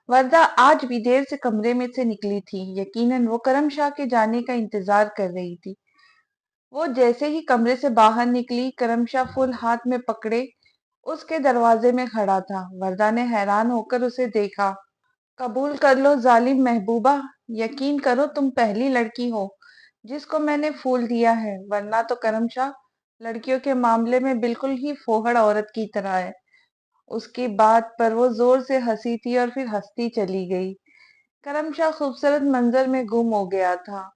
वरदा आज भी देर से कमरे में से निकली थी। यकीनन वो करम शाह के जाने का इंतजार कर रही थी। वो जैसे ही कमरे से बाहर निकली, करम शाह फूल हाथ में पकड़े उसके दरवाजे में खड़ा था। वरदा ने हैरान होकर उसे देखा। कबूल कर लो जालिम महबूबा, यकीन करो तुम पहली लड़की हो जिसको मैंने फूल दिया है, वरना तो करम शाह लड़कियों के मामले में बिल्कुल ही फोहड़ औरत की तरह है। उसकी बात पर वो जोर से हंसी थी और फिर हंसती चली गई। करमशाह खूबसूरत मंजर में गुम हो गया था।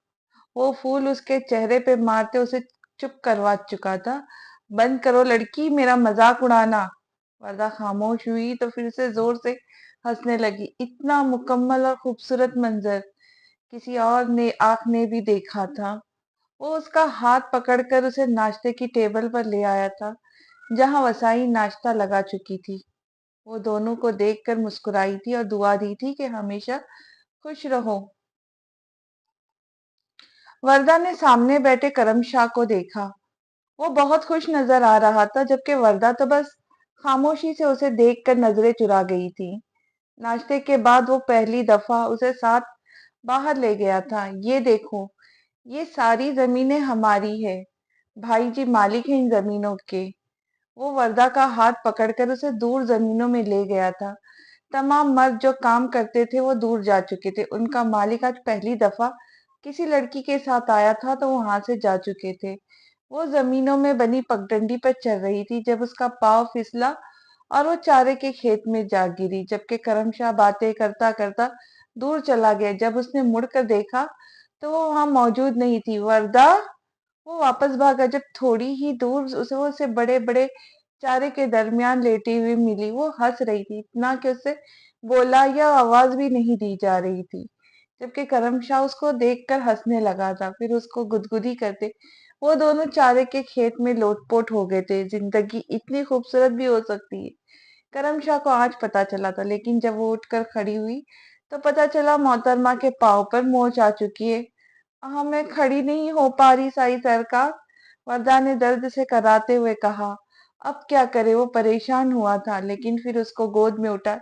वो फूल उसके चेहरे पे मारते उसे चुप करवा चुका था। बंद करो लड़की मेरा मजाक उड़ाना। वरदा खामोश हुई तो फिर से जोर से हंसने लगी। इतना मुकम्मल और खूबसूरत मंजर किसी और ने आंख ने भी देखा था। वो उसका हाथ पकड़कर उसे नाश्ते की टेबल पर ले आया था, जहां वसाई नाश्ता लगा चुकी थी। वो दोनों को देखकर मुस्कुराई थी और दुआ दी थी कि हमेशा खुश रहो। वरदा ने सामने बैठे करम शाह को देखा। वो बहुत खुश नजर आ रहा था, जबकि वरदा तो बस खामोशी से उसे देखकर नजरें चुरा गई थी। नाश्ते के बाद वो पहली दफा उसे साथ बाहर ले गया था। ये देखो, ये सारी जमीनें हमारी है। भाई जी मालिक हैं इन जमीनों के। वो वरदा का हाथ पकड़कर उसे दूर जमीनों में ले गया था। तमाम मर्द जो काम करते थे वो दूर जा चुके थे। उनका मालिक आज पहली दफा किसी लड़की के साथ आया था तो वहां से जा चुके थे। वो जमीनों में बनी पगडंडी पर चल रही थी जब उसका पाँव फिसला और वो चारे के खेत में जा गिरी, जबकि करमशाह बातें करता करता दूर चला गया। जब उसने मुड़कर देखा तो वो वहां मौजूद नहीं थी। वरदा, वो वापस भागा। जब थोड़ी ही दूर उसे बड़े बड़े चारे के दरमियान लेटी हुई मिली। वो हंस रही थी, इतना कि उससे बोला या आवाज भी नहीं दी जा रही थी, जबकि करम शाह उसको देखकर हंसने लगा था। फिर उसको गुदगुदी करते वो दोनों चारे के खेत में लोटपोट हो गए थे। जिंदगी इतनी खूबसूरत भी हो सकती है, करम शाह को आज पता चला था। लेकिन जब वो उठकर खड़ी हुई तो पता चला मोहतरमा के पाँव पर मोच आ चुकी है। हाँ, मैं खड़ी नहीं हो पा रही साई सरकार, वरदा ने दर्द से कराते हुए कहा। अब क्या करे, वो परेशान हुआ था, लेकिन फिर उसको गोद में उठा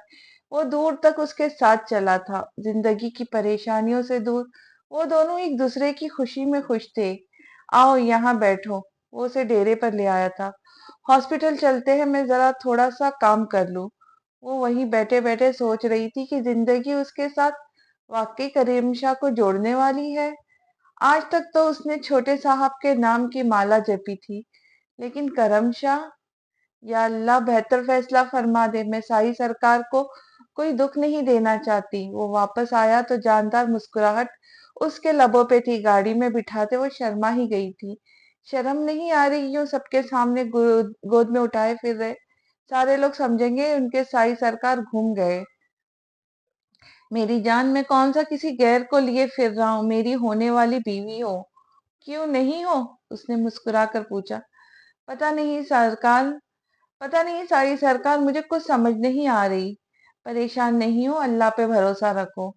वो दूर तक उसके साथ चला था, जिंदगी की परेशानियों से दूर। वो दोनों एक दूसरे की खुशी में खुश थे। आओ यहाँ बैठो। वो उसे डेरे पर ले आया था। हॉस्पिटल चलते हैं, मैं जरा थोड़ा सा काम कर लूं। वो वहीं बैठे बैठे सोच रही थी कि जिंदगी उसके साथ वाकई करीम शाह को जोड़ने वाली है। आज तक तो उसने छोटे साहब के नाम की माला जपी थी, लेकिन करम शाह, या अल्लाह बेहतर फैसला फरमा दे। मैं साई सरकार को कोई दुख नहीं देना चाहती। वो वापस आया तो जानदार मुस्कुराहट उसके लबों पे थी। गाड़ी में बिठाते वो शर्मा ही गई थी। शर्म नहीं आ रही यूं सबके सामने गोद में उठाए फिर रहे। सारे लोग समझेंगे उनके साई सरकार घूम गए। मेरी जान, मैं कौन सा किसी गैर को लिए फिर रहा हूँ, मेरी होने वाली बीवी हो। क्यों नहीं हो? उसने मुस्कुराकर पूछा। पता नहीं सरकार, पता नहीं सारी सरकार, मुझे कुछ समझ नहीं आ रही। परेशान नहीं हो, अल्लाह पे भरोसा रखो।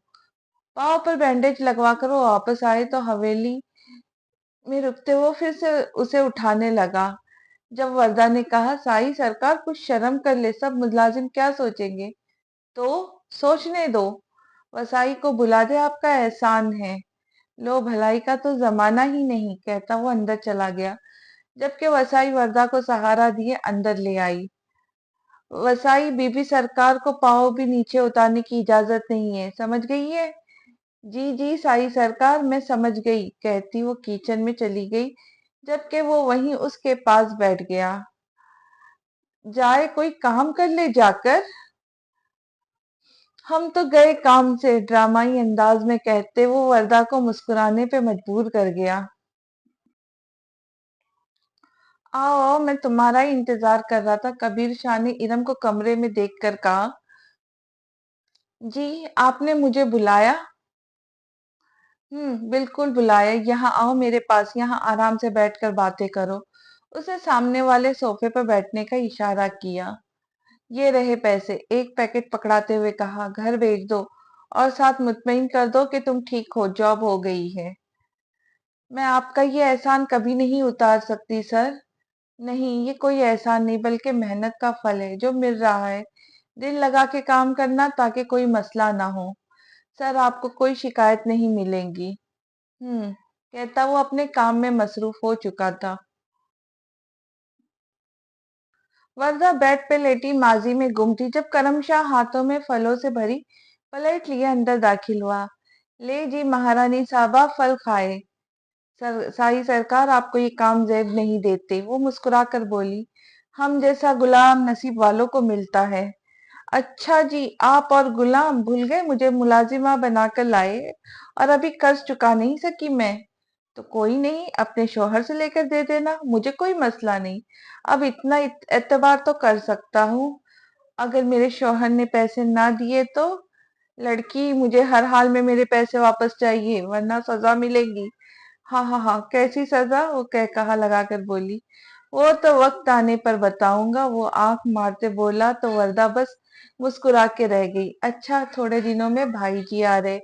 पाँव पर बैंडेज लगवा कर वो वापस आए तो हवेली में रुकते वो फिर से उसे उठाने लगा। जब वरदा ने कहा, साई सरकार कुछ शर्म कर ले, सब मुलाजिम क्या सोचेंगे। तो सोचने दो, वसाई को बुला दे, आपका एहसान है। लो, भलाई का तो जमाना ही नहीं, कहता वो अंदर चला गया, जबकि वसाई वरदा को सहारा दिए अंदर ले आई। वसाई, बीबी सरकार को पाँव भी नीचे उतारने की इजाजत नहीं है, समझ गई है? जी जी साई सरकार, मैं समझ गई, कहती वो किचन में चली गई, जबकि वो वहीं उसके पास बैठ गया। जाए कोई काम कर ले जाकर। हम तो गए काम से, ड्रामाई अंदाज में कहते वो वरदा को मुस्कुराने पे मजबूर कर गया। आओ आओ, मैं तुम्हारा ही इंतजार कर रहा था, कबीर शाह ने इरम को कमरे में देखकर कहा। जी, आपने मुझे बुलाया? बिल्कुल बुलाया। यहाँ आओ मेरे पास, यहाँ आराम से बैठकर बातें करो। उसने सामने वाले सोफे पर बैठने का इशारा किया। ये रहे पैसे, एक पैकेट पकड़ाते हुए कहा। घर भेज दो और साथ मुतमईन कर दो कि तुम ठीक हो, जॉब हो गई है। मैं आपका ये एहसान कभी नहीं उतार सकती सर। नहीं, ये कोई एहसान नहीं, बल्कि मेहनत का फल है जो मिल रहा है। दिल लगा के काम करना ताकि कोई मसला ना हो। सर, आपको कोई शिकायत नहीं मिलेगी। कहता वो अपने काम में मसरूफ हो चुका था। वर्दा बेड पे लेटी माजी में गुम थी जब करमशाह हाथों में फलों से भरी प्लेट लिए अंदर दाखिल हुआ। ले जी महारानी साहबा, फल खाए। शाही सरकार आपको ये काम जेब नहीं देते, वो मुस्कुरा कर बोली। हम जैसा गुलाम नसीब वालों को मिलता है। अच्छा जी, आप और गुलाम भूल गए मुझे मुलाजिमा बनाकर लाए, और अभी कर्ज चुका नहीं सकी मैं। तो कोई नहीं, अपने शौहर से लेकर दे देना, मुझे कोई मसला नहीं। अब इतना एतबार तो कर सकता हूँ। अगर मेरे शौहर ने पैसे ना दिए तो? लड़की, मुझे हर हाल में मेरे पैसे वापस चाहिए वरना सजा मिलेगी। हाँ हाँ हाँ, कैसी सजा? वो कह कहा लगाकर बोली। वो तो वक्त आने पर बताऊंगा, वो आंख मारते बोला तो वरदा बस मुस्कुरा के रह गई। अच्छा, थोड़े दिनों में भाई जी आ रहे,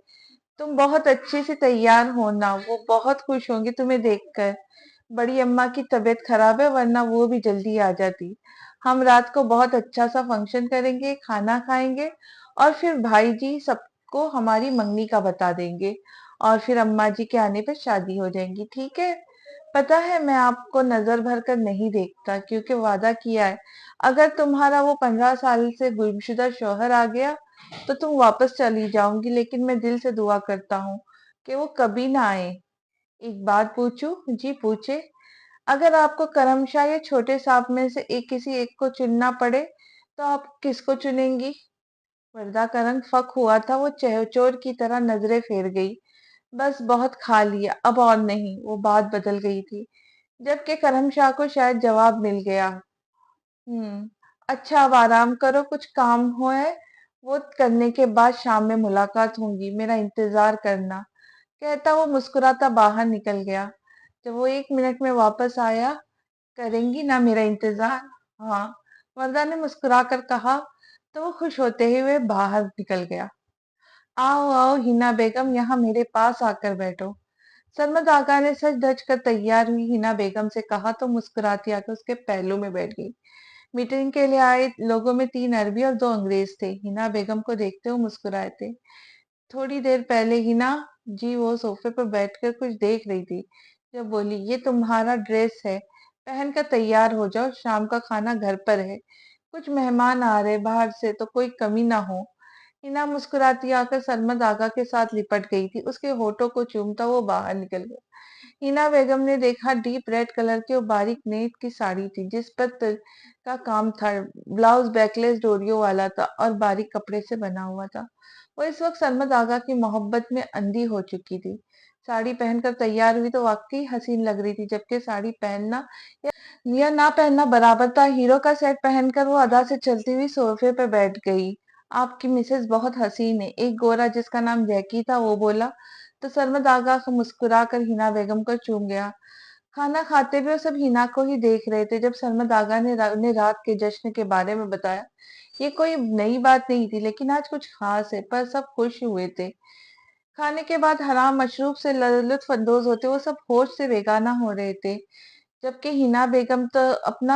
तुम बहुत अच्छे से तैयार होना, वो बहुत खुश होंगे तुम्हें देखकर। बड़ी अम्मा की तबीयत खराब है, वरना वो भी जल्दी आ जाती। हम रात को बहुत अच्छा सा फंक्शन करेंगे, खाना खाएंगे, और फिर भाई जी सबको हमारी मंगनी का बता देंगे, और फिर अम्मा जी के आने पर शादी हो जाएंगी, ठीक है? पता है, मैं आपको नजर भर कर नहीं देखता, क्योंकि वादा किया है, अगर तुम्हारा वो 15 साल से गुमशुदा शौहर आ गया तो तुम वापस चली जाऊंगी, लेकिन मैं दिल से दुआ करता हूँ कि वो कभी ना आए। एक बात पूछूं? जी पूछे। अगर आपको करमशाह या छोटे सांप में से किसी एक को चुनना पड़े तो आप किसको चुनेंगी? वर्दा का रंग फक हुआ था, वो चोर की तरह नजरें फेर गई। बस बहुत खा लिया, अब और नहीं। वो बात बदल गई थी, जबकि करमशाह को शायद जवाब मिल गया। अच्छा, अब आराम करो, कुछ काम हो है वो करने के बाद शाम में मुलाकात होगी, मेरा इंतजार करना। कहता वो मुस्कुराता बाहर निकल गया। जब वो 1 मिनट में वापस आया, करेंगी ना मेरा इंतजार? हाँ, वरदा ने मुस्कुरा कर कहा। तो वो खुश होते हुए बाहर निकल गया। आओ आओ हिना बेगम, यहाँ मेरे पास आकर बैठो। सरमद आगा ने सच धज कर तैयार हुई हिना बेगम से कहा तो मुस्कुराती आकर उसके पहलू में बैठ गई। मीटिंग के लिए आए लोगों में 3 अरबी और 2 अंग्रेज थे। हिना बेगम को देखते हुए मुस्कुराए थे। थोड़ी देर पहले हिना जी वो सोफे पर बैठकर कुछ देख रही थी, जब बोली, ये तुम्हारा ड्रेस है, पहन कर तैयार हो जाओ, शाम का खाना घर पर है, कुछ मेहमान आ रहे बाहर से, तो कोई कमी ना हो। हिना मुस्कुराती आकर सरमद आगा के साथ लिपट गई थी, उसके होठों को चूमता वो बाहर निकल गया। हिना बेगम ने देखा, डीप रेड कलर की और बारीक नेट की साड़ी थी जिस पर का काम था। ब्लाउज बैकलेस डोरियों वाला था और बारीक कपड़े से बना हुआ था। वो इस वक्त सरमद आगा की मोहब्बत में अंधी हो चुकी थी। साड़ी पहनकर तैयार हुई तो वाकई हसीन लग रही थी, जबकि साड़ी पहनना या ना पहनना बराबर था। हीरो का सेट पहनकर वो अदा से चलती हुई सोफे पर बैठ गई। आपकी मिसेज बहुत हसीन है, एक गोरा जिसका नाम जैकी था वो बोला, तो सरमद आगा मुस्कुरा कर हिना बेगम को चूम गया। खाना खाते हुए सब हिना को ही देख रहे थे। जब सरमद आगा ने उन्हें रात के जश्न के बारे में बताया, ये कोई नई बात नहीं थी, लेकिन आज कुछ खास है, पर सब खुश हुए थे। खाने के बाद हराम मशरूब से लुत्फ अंदोज होते वो सब होश से बेगाना हो रहे थे, जबकि हिना बेगम तो अपना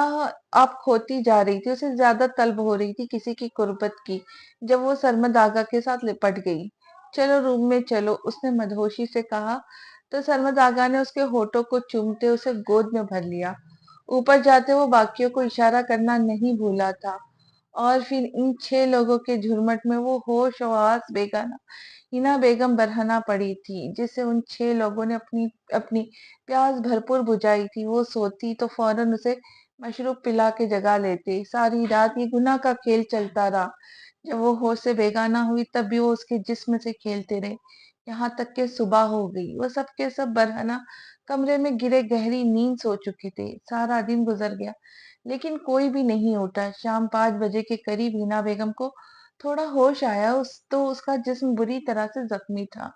आप खोती जा रही थी, उसे ज्यादा तलब हो रही थी किसी की कुर्बत की। जब वो सरमद आगा के साथ लिपट गई। चलो रूम में चलो, उसने मदहोशी से कहा, तो सरमद आगा ने उसके होठों को चूमते उसे गोद में भर लिया। ऊपर जाते वो बाकियों को इशारा करना नहीं भूला था। और फिर इन 6 लोगों के झुरमुट में वो होश हवास बेगाना हिना बेगम बरहना पड़ी थी, जिसे उन 6 लोगों ने अपनी अपनी प्यास भरपूर बुझाई थी। वो सोती तो फौरन उसे मशरूब पिला के जगा लेते। सारी रात ये गुनाह का खेल चलता रहा। जब वो होश से बेगाना हुई तब भी वो उसके जिस्म से खेलते रहे, यहाँ तक के सुबह हो गई। वो सब के सब बरहना कमरे में गिरे गहरी नींद सो चुके थे। सारा दिन गुजर गया, लेकिन कोई भी नहीं उठा। शाम 5 बजे के करीब हिना बेगम को थोड़ा होश आया। उसका जिस्म बुरी तरह से जख्मी था,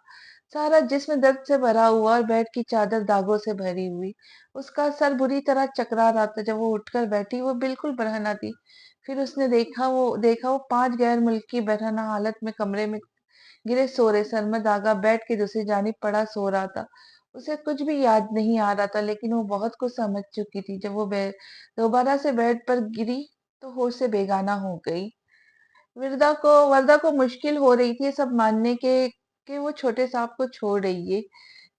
सारा जिस्म दर्द से भरा हुआ और बेड की चादर दागों से भरी हुई। उसका सर बुरी तरह चकरा रहा था। जब वो उठकर बैठी, वो बिल्कुल बरहना थी। फिर उसने देखा वो 5 गैर मुल्की बरहना हालत में कमरे में गिरे सो रहे। सरमद आगा बेड की दूसरी जानिब पड़ा सो रहा था। उसे कुछ भी याद नहीं आ रहा था, लेकिन वो बहुत कुछ समझ चुकी थी। जब वो दोबारा से बेड पर गिरी तो होश से बेगाना हो गई। वर्दा को मुश्किल हो रही थी ये सब मानने के कि वो छोटे साहब को छोड़ रही है।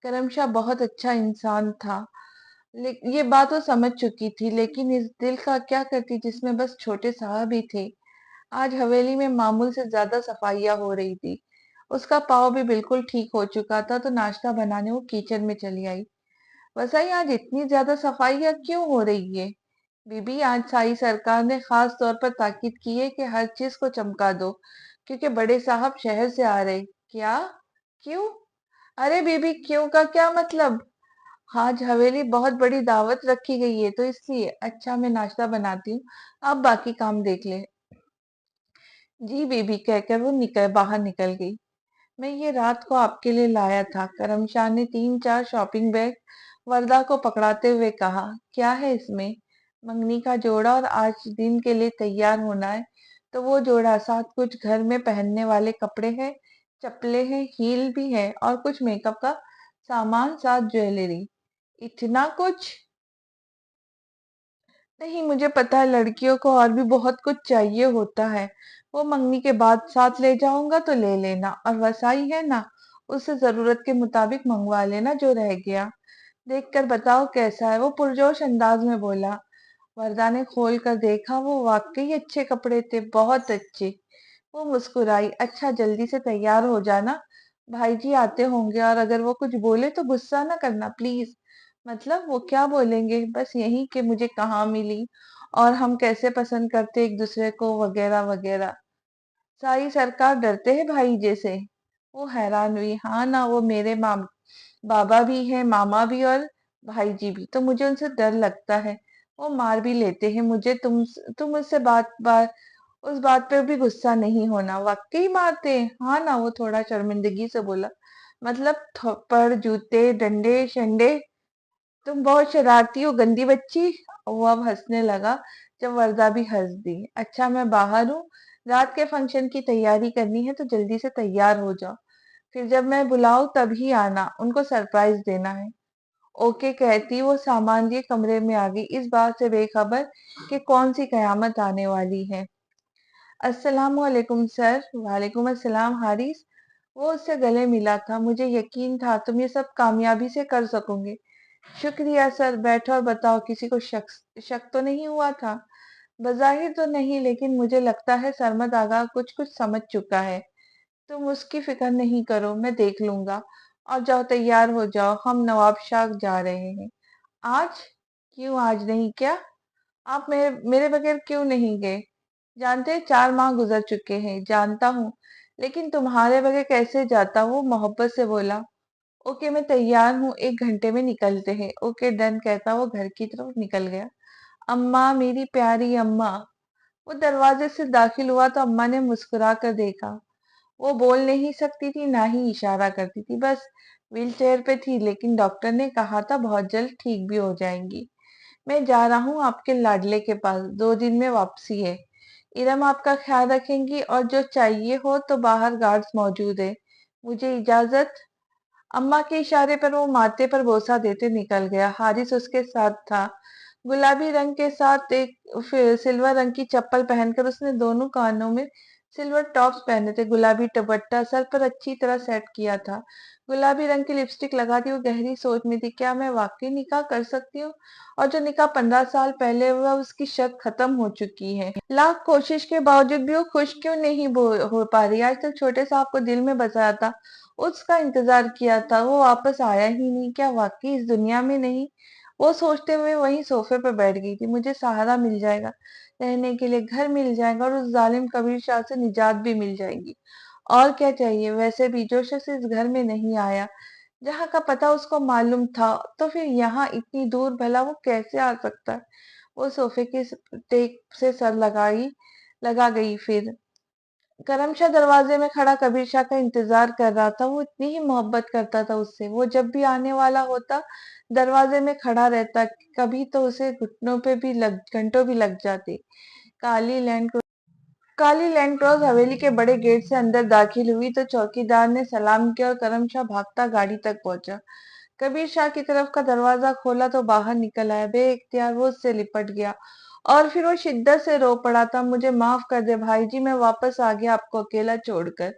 करमशाह बहुत अच्छा इंसान था। ये बात वो समझ चुकी थी, लेकिन इस दिल का क्या करती जिसमें बस छोटे साहब ही थे। आज हवेली में मामूल से ज्यादा सफाइयाँ हो रही थी। उसका पाँव भी बिल्कुल ठीक हो चुका था, तो नाश्ता बनाने वो किचन में चली आई। वैसे आज इतनी ज्यादा सफाइयाँ क्यों हो रही है? बीबी, आज साई सरकार ने खास तौर पर ताकीद की है कि हर चीज को चमका दो, क्योंकि बड़े साहब शहर से आ रहे। क्या? क्यों? अरे बीबी, क्यों का क्या मतलब? आज हवेली बहुत बड़ी दावत रखी गई है, तो इसलिए। अच्छा, मैं नाश्ता बनाती हूँ, आप बाकी काम देख ले। जी बीबी, कहकर वो बाहर निकल गई। मैं ये रात को आपके लिए लाया था। करमशाह ने 3-4 शॉपिंग बैग वरदा को पकड़ाते हुए कहा। क्या है इसमें? मंगनी का जोड़ा, और आज दिन के लिए तैयार होना है तो वो जोड़ा, साथ कुछ घर में पहनने वाले कपड़े हैं, चप्पलें हैं, हील भी है, और कुछ मेकअप का सामान, साथ ज्वेलरी। इतना कुछ? नहीं, मुझे पता है लड़कियों को और भी बहुत कुछ चाहिए होता है। वो मंगनी के बाद साथ ले जाऊंगा तो ले लेना, और वसाई है ना, उससे जरूरत के मुताबिक मंगवा लेना जो रह गया। देखकर बताओ कैसा है, वो पुरजोश अंदाज में बोला। वरदा ने खोल कर देखा, वो वाकई अच्छे कपड़े थे, बहुत अच्छे। वो मुस्कुराई। अच्छा, जल्दी से तैयार हो जाना, भाई जी आते होंगे, और अगर वो कुछ बोले तो गुस्सा ना करना प्लीज। मतलब वो क्या बोलेंगे? बस यही कि मुझे कहाँ मिली और हम कैसे पसंद करते एक दूसरे को, वगैरह वगैरह। साई सरकार डरते हैं भाई जैसे? वो हैरान हुई। हाँ ना, वो मेरे माम बाबा भी है, मामा भी, और भाई जी भी, तो मुझे उनसे डर लगता है। वो मार भी लेते हैं मुझे। तुम मुझसे बात बात उस बात पे भी गुस्सा नहीं होना। वाकई मारते हैं? हाँ ना, वो थोड़ा शर्मिंदगी से बोला। मतलब थप्पड़, जूते, डंडे शंडे? तुम बहुत शरारती हो, गंदी बच्ची। वो अब हंसने लगा, जब वरदा भी हंस दी। अच्छा, मैं बाहर हूँ, रात के फंक्शन की तैयारी करनी है, तो जल्दी से तैयार हो जाओ। फिर जब मैं बुलाऊं तभी आना, उनको सरप्राइज देना है। ओके, कहती वो सामान लिए कमरे में आ गई, इस बात से बेखबर कि कौन सी कयामत आने वाली है। अस्सलाम वालेकुम सर। वालेकुम अस्सलाम हारिस। वो उससे गले मिला था। मुझे यकीन था तुम ये सब कामयाबी से कर सकोगे। शुक्रिया सर। बैठो और बताओ, किसी को शक तो नहीं हुआ था? बज़ाहिर तो नहीं, लेकिन मुझे लगता है सरमद आगा कुछ कुछ समझ चुका है। तुम उसकी फिक्र नहीं करो, मैं देख लूंगा। और जाओ, तैयार हो जाओ, हम नवाब शाह जा रहे हैं। आज? क्यों आज नहीं? क्या आप मेरे बगैर क्यों नहीं गए? जानते हैं 4 माह गुजर चुके हैं। जानता हूँ, लेकिन तुम्हारे बगैर कैसे जाता? वो मोहब्बत से बोला। ओके, मैं तैयार हूँ, 1 घंटे में निकलते हैं। ओके डन, कहता वो घर की तरफ निकल गया। अम्मा, मेरी प्यारी अम्मा। वो दरवाजे से दाखिल हुआ तो अम्मा ने मुस्कुरा कर देखा। वो बोल नहीं सकती थी, ना ही इशारा करती थी, बस व्हील चेयर पे थी, लेकिन डॉक्टर ने कहा था बहुत जल्द ठीक भी हो जाएंगी। मैं जा रहा हूँ आपके लाडले के पास, 2 दिन में वापसी है। इरम आपका ख्याल रखेंगी, और जो चाहिए हो तो बाहर गार्ड्स मौजूद है। मुझे इजाजत। अम्मा के इशारे पर वो माथे पर बोसा देते निकल गया। हारिस उसके साथ था। गुलाबी रंग के साथ एक सिल्वर रंग की चप्पल पहनकर उसने दोनों कानों में सिल्वर टॉप्स पहने थे। गुलाबी दुपट्टा सर पर अच्छी तरह सेट किया था। गुलाबी रंग की लिपस्टिक लगा दी। वो गहरी सोच में थी, क्या मैं वाकई निकाह कर सकती हूँ? और जो निकाह 15 साल पहले हुआ, उसकी शर्त खत्म हो चुकी है। लाख कोशिश के बावजूद भी वो खुश क्यों नहीं हो पा रही? आज तक छोटे साहब को दिल में बसाया था, उसका इंतजार किया था, वो वापस आया ही नहीं। क्या वाकई इस दुनिया में नहीं? वो सोचते हुए वहीं सोफे पर बैठ गई थी। मुझे सहारा मिल जाएगा, रहने के लिए घर मिल जाएगा, और उस जालिम कबीर शाह से निजात भी मिल जाएगी। और क्या चाहिए? वैसे भी जो शख्स इस घर में नहीं आया, जहाँ का पता उसको मालूम था, तो फिर यहाँ इतनी दूर भला वो कैसे आ सकता है? वो सोफे के टेक से सर लगा गई। फिर करमशाह दरवाजे में खड़ा कबीर शाह का इंतजार कर रहा था। वो इतनी ही मोहब्बत करता था उससे। वो जब भी आने वाला होता, दरवाजे में खड़ा रहता। कभी तो उसे घुटनों पे भी घंटों भी लग जाते। काली लैंड काली लैंड क्रॉस हवेली के बड़े गेट से अंदर दाखिल हुई तो चौकीदार ने सलाम किया, और करमशाह भागता गाड़ी तक पहुंचा। कबीर शाह की तरफ का दरवाजा खोला तो बाहर निकल आया। बे इख्तियार वो उससे लिपट गया और फिर वो शिद्दत से रो पड़ा था, मुझे माफ कर दे भाई जी, मैं वापस आ गया आपको अकेला छोड़कर।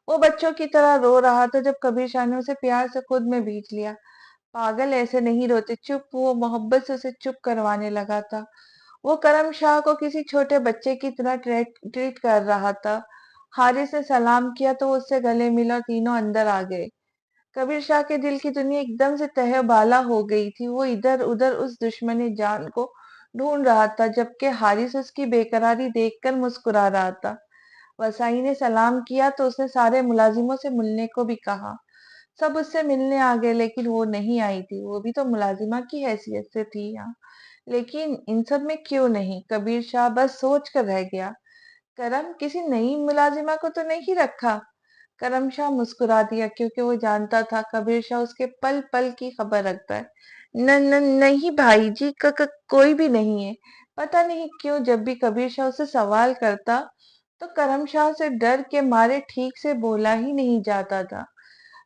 वो बच्चों की तरह रो रहा था जब कबीर शाह ने उसे प्यार से खुद में भींच लिया। पागल ऐसे नहीं रोते, चुप। वो मोहब्बत से उसे चुप करवाने लगा था। वो करम शाह को किसी छोटे बच्चे की तरह ट्रीट कर रहा था। हारिस ने सलाम किया तो वो उससे गले मिला और तीनों अंदर आ गए। कबीर शाह के दिल की दुनिया एकदम से तहबाला हो गई थी। वो इधर उधर उस दुश्मनी जान को ढूंढ रहा था, जबकि हारिस उसकी बेकरारी देखकर मुस्कुरा रहा था। वसाई ने सलाम किया तो उसने सारे मुलाजिमों से मिलने को भी कहा। सब उससे मिलने आ गए, लेकिन वो नहीं आई थी। वो भी तो मुलाजिमा की हैसियत से थी यहाँ। लेकिन इन सब में क्यों नहीं? कबीर शाह बस सोच कर रह गया। करम किसी नई मुलाजिमा को तो नहीं रखा? करमशाह मुस्कुरा दिया, क्योंकि वो जानता था कबीर शाह उसके पल पल की खबर रखता है। न न नहीं भाई जी, कोई भी नहीं है। पता नहीं क्यों जब भी कबीर शाह उसे सवाल करता तो करमशाह से डर के मारे ठीक से बोला ही नहीं जाता था।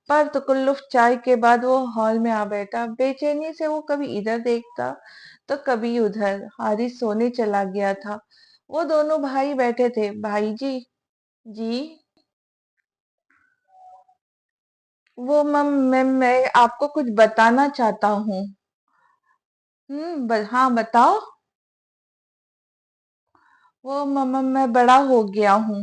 पर तकल्लुफ चाय के बाद वो हॉल में आ बैठा। बेचैनी से वो कभी इधर देखता तो कभी उधर। हारिस सोने चला गया था। वो दोनों भाई बैठे थे। भाई जी। जी। वो मैं आपको कुछ बताना चाहता हूँ। हाँ बताओ। वो मम्मा मैं बड़ा हो गया हूँ।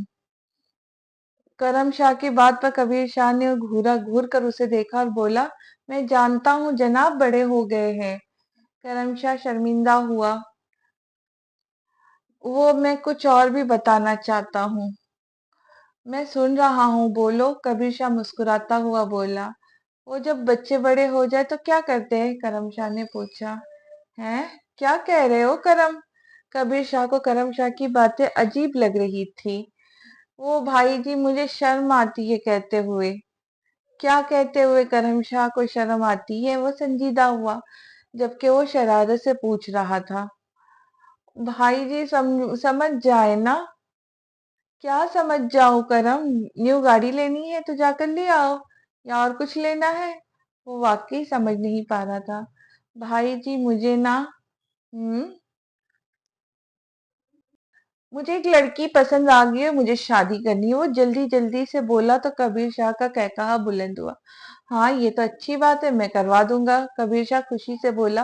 करम शाह की बात पर कबीर शाह ने घूरा घूर कर उसे देखा और बोला, मैं जानता हूँ जनाब बड़े हो गए हैं। करम शाह शर्मिंदा हुआ। वो मैं कुछ और भी बताना चाहता हूँ। मैं सुन रहा हूँ, बोलो। कबीर शाह मुस्कुराता हुआ बोला। वो जब बच्चे बड़े हो जाए तो क्या करते हैं? करम शाह ने पूछा। हैं? क्या कह रहे हो करम? कबीर शाह को करम शाह की बातें अजीब लग रही थी। वो भाई जी, मुझे शर्म आती है कहते हुए। क्या कहते हुए करम शाह को शर्म आती है? वो संजीदा हुआ, जबकि वो शरारत से पूछ रहा था। भाई जी समझ जाए ना। क्या समझ जाऊं करम? न्यू गाड़ी लेनी है तो जाकर ले आओ, या और कुछ लेना है? वो वाकई समझ नहीं पा रहा था। भाई जी मुझे ना। हम्म। मुझे एक लड़की पसंद आ गई है, मुझे शादी करनी है। वो जल्दी जल्दी से बोला तो कबीर शाह का कहकहा बुलंद हुआ। हाँ ये तो अच्छी बात है, मैं करवा दूंगा। कबीर शाह खुशी से बोला।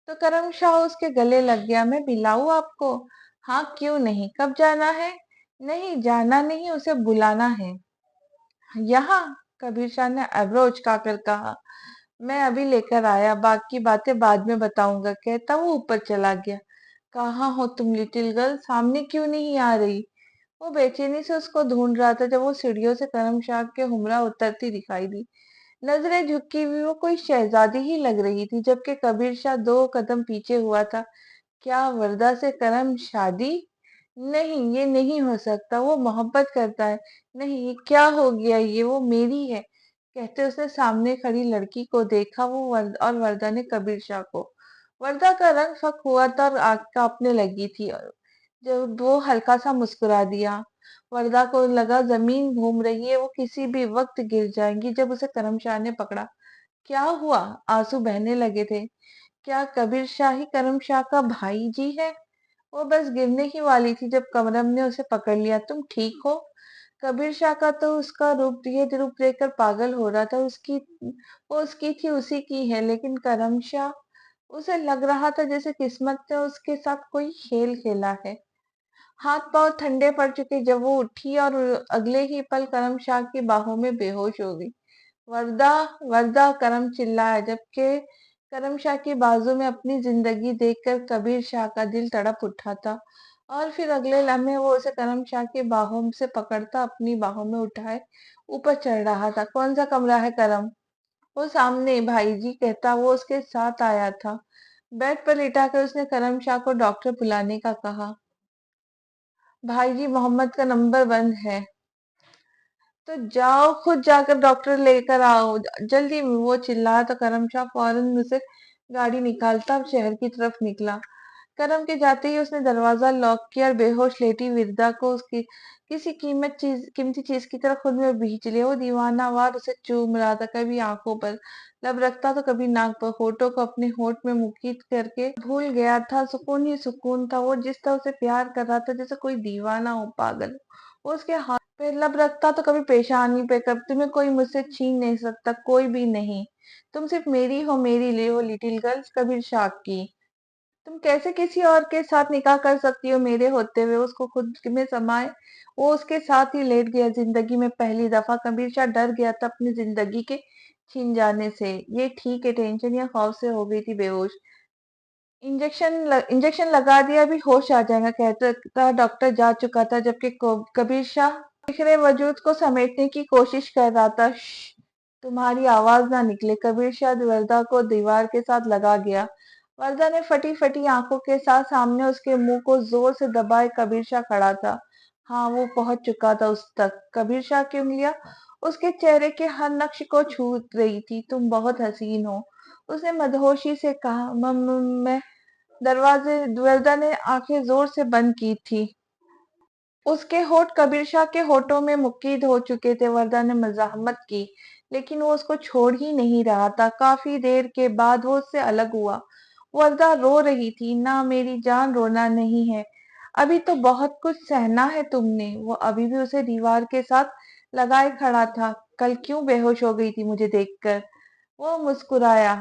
तो करम शाह उसके गले लग गया। मैं पिलाऊं आपको? हाँ क्यों नहीं। कब जाना है? नहीं जाना नहीं, उसे बुलाना है। यहाँ? कबीर शाह ने अब्रो उचकाकर कहा। मैं अभी लेकर आया, बाकी बातें बाद में बताऊंगा, कहता वो ऊपर चला गया। कहाँ हो तुम लिटिल गर्ल? सामने क्यों नहीं आ रही? वो बेचैनी से उसको ढूंढ रहा था जब वो सीढ़ियों से करमशाह के हुमरा उतरती दिखाई दी। नजरें झुकी हुई वो कोई शहजादी ही लग रही थी, जबकि कबीर शाह 2 कदम पीछे हुआ था। क्या वर्दा से करम शादी? नहीं, ये नहीं हो सकता। वो मोहब्बत करता है। नहीं, ये क्या हो गया? ये वो मेरी है। कहते उसने सामने खड़ी लड़की को देखा। वो और वर्दा ने कबीर शाह को। वर्दा का रंग फक हुआ था और आग कांपने लगी थी। जब वो हल्का सा मुस्कुरा दिया। वर्दा को लगा जमीन घूम रही है, वो किसी भी वक्त गिर जाएंगी। जब उसे करमशाह ने पकड़ा। क्या हुआ? आंसू बहने लगे थे। क्या कबीर शाह ही करम शाह का भाई जी है? वो बस गिरने ही वाली थी जब कमरम ने उसे पकड़ लिया। तुम ठीक हो? कबीर शाह का तो उसका रूप, ये रूप देखकर पागल हो रहा था। उसकी वो उसकी थी, उसी की है। लेकिन करम शाह, उसे लग रहा था जैसे किस्मत ने उसके साथ कोई खेल खेला है। हाथ पांव ठंडे पड़ चुके जब वो उठी और अगले ही पल करम शाह की बाहों में बेहोश हो गई। वर्दा, वर्दा, करम चिल्लाया, जबकि करम शाह की बाजू में अपनी जिंदगी देखकर कबीर शाह का दिल तड़प उठा था। और फिर अगले लम्हे वो उसे करम शाह की बाहों से पकड़ता अपनी बाहों में उठाए ऊपर चढ़ रहा था। कौन सा कमरा है करम? वो सामने भाई जी, कहता वो उसके साथ आया था। बेड पर लिटाकर उसने करम शाह को डॉक्टर बुलाने का कहा। भाई जी मोहम्मद का नंबर बंद है। तो जाओ, खुद जाकर डॉक्टर लेकर आओ जल्दी। वो चिल्लाया तो करमशाह फौरन उसे गाड़ी निकालता शहर की तरफ निकला। करम के जाते ही उसने दरवाजा लॉक किया और बेहोश लेटी विरदा को उसकी किसी कीमती चीज की तरह खुद में भींच लिया। वो दीवानावार उसे चूम रहा था, कभी आंखों पर लब रखता तो कभी नाक पर, होठों को अपने होठ में मुकीत करके भूल गया था। सुकून ही सुकून था। वो जिस तरह उसे प्यार कर रहा था जैसे कोई दीवाना हो, पागल हो। वो उसके हाथ पे लब रखता तो कभी पेशानी पे, कभी तुम्हें कोई मुझसे छीन नहीं सकता, कोई भी नहीं। तुम सिर्फ मेरी हो, मेरी ले हो लिटिल गर्ल्स, कबीर शाह की। तुम कैसे किसी और के साथ निकाह कर सकती हो मेरे होते हुए? उसको खुद में समाये वो उसके साथ ही लेट गया। जिंदगी में पहली दफा कबीर शाह डर गया था अपनी जिंदगी के छीन जाने से। ये ठीक है, टेंशन या खौफ से हो गई थी बेहोश। इंजेक्शन लगा दिया, अभी होश आ जाएगा कहता था। डॉक्टर जा चुका था जबकि कबीर शाह बिखरे वजूद को समेटने की कोशिश कर रहा था। "श्श, तुम्हारी आवाज ना निकले।" कबीर शाह वर्दा को दीवार के साथ लगा गया। वर्दा ने फटी फटी आंखों के साथ सामने उसके मुंह को जोर से दबाए कबीर शाह खड़ा था। हाँ, वो पहुंच चुका था उस तक। कबीर शाह की उंगलियां उसके चेहरे के हर नक्श को छू रही थी। तुम बहुत हसीन हो, उसने मदहोशी से कहा। मैं दरवाजे वर्दा ने आंखें जोर से बंद की थी। उसके होठ कबीर शाह के होठों में मुक्किद हो चुके थे। वर्दा ने मज़ाहमत की, लेकिन वो उसको छोड़ ही नहीं रहा था। काफी देर के बाद वो उससे अलग हुआ। वर्दा रो रही थी। ना मेरी जान, रोना नहीं है। अभी तो बहुत कुछ सहना है तुमने। वो अभी भी उसे दीवार के साथ लगाए खड़ा था। कल क्यों बेहोश हो गई थी मुझे देखकर? वो मुस्कुराया।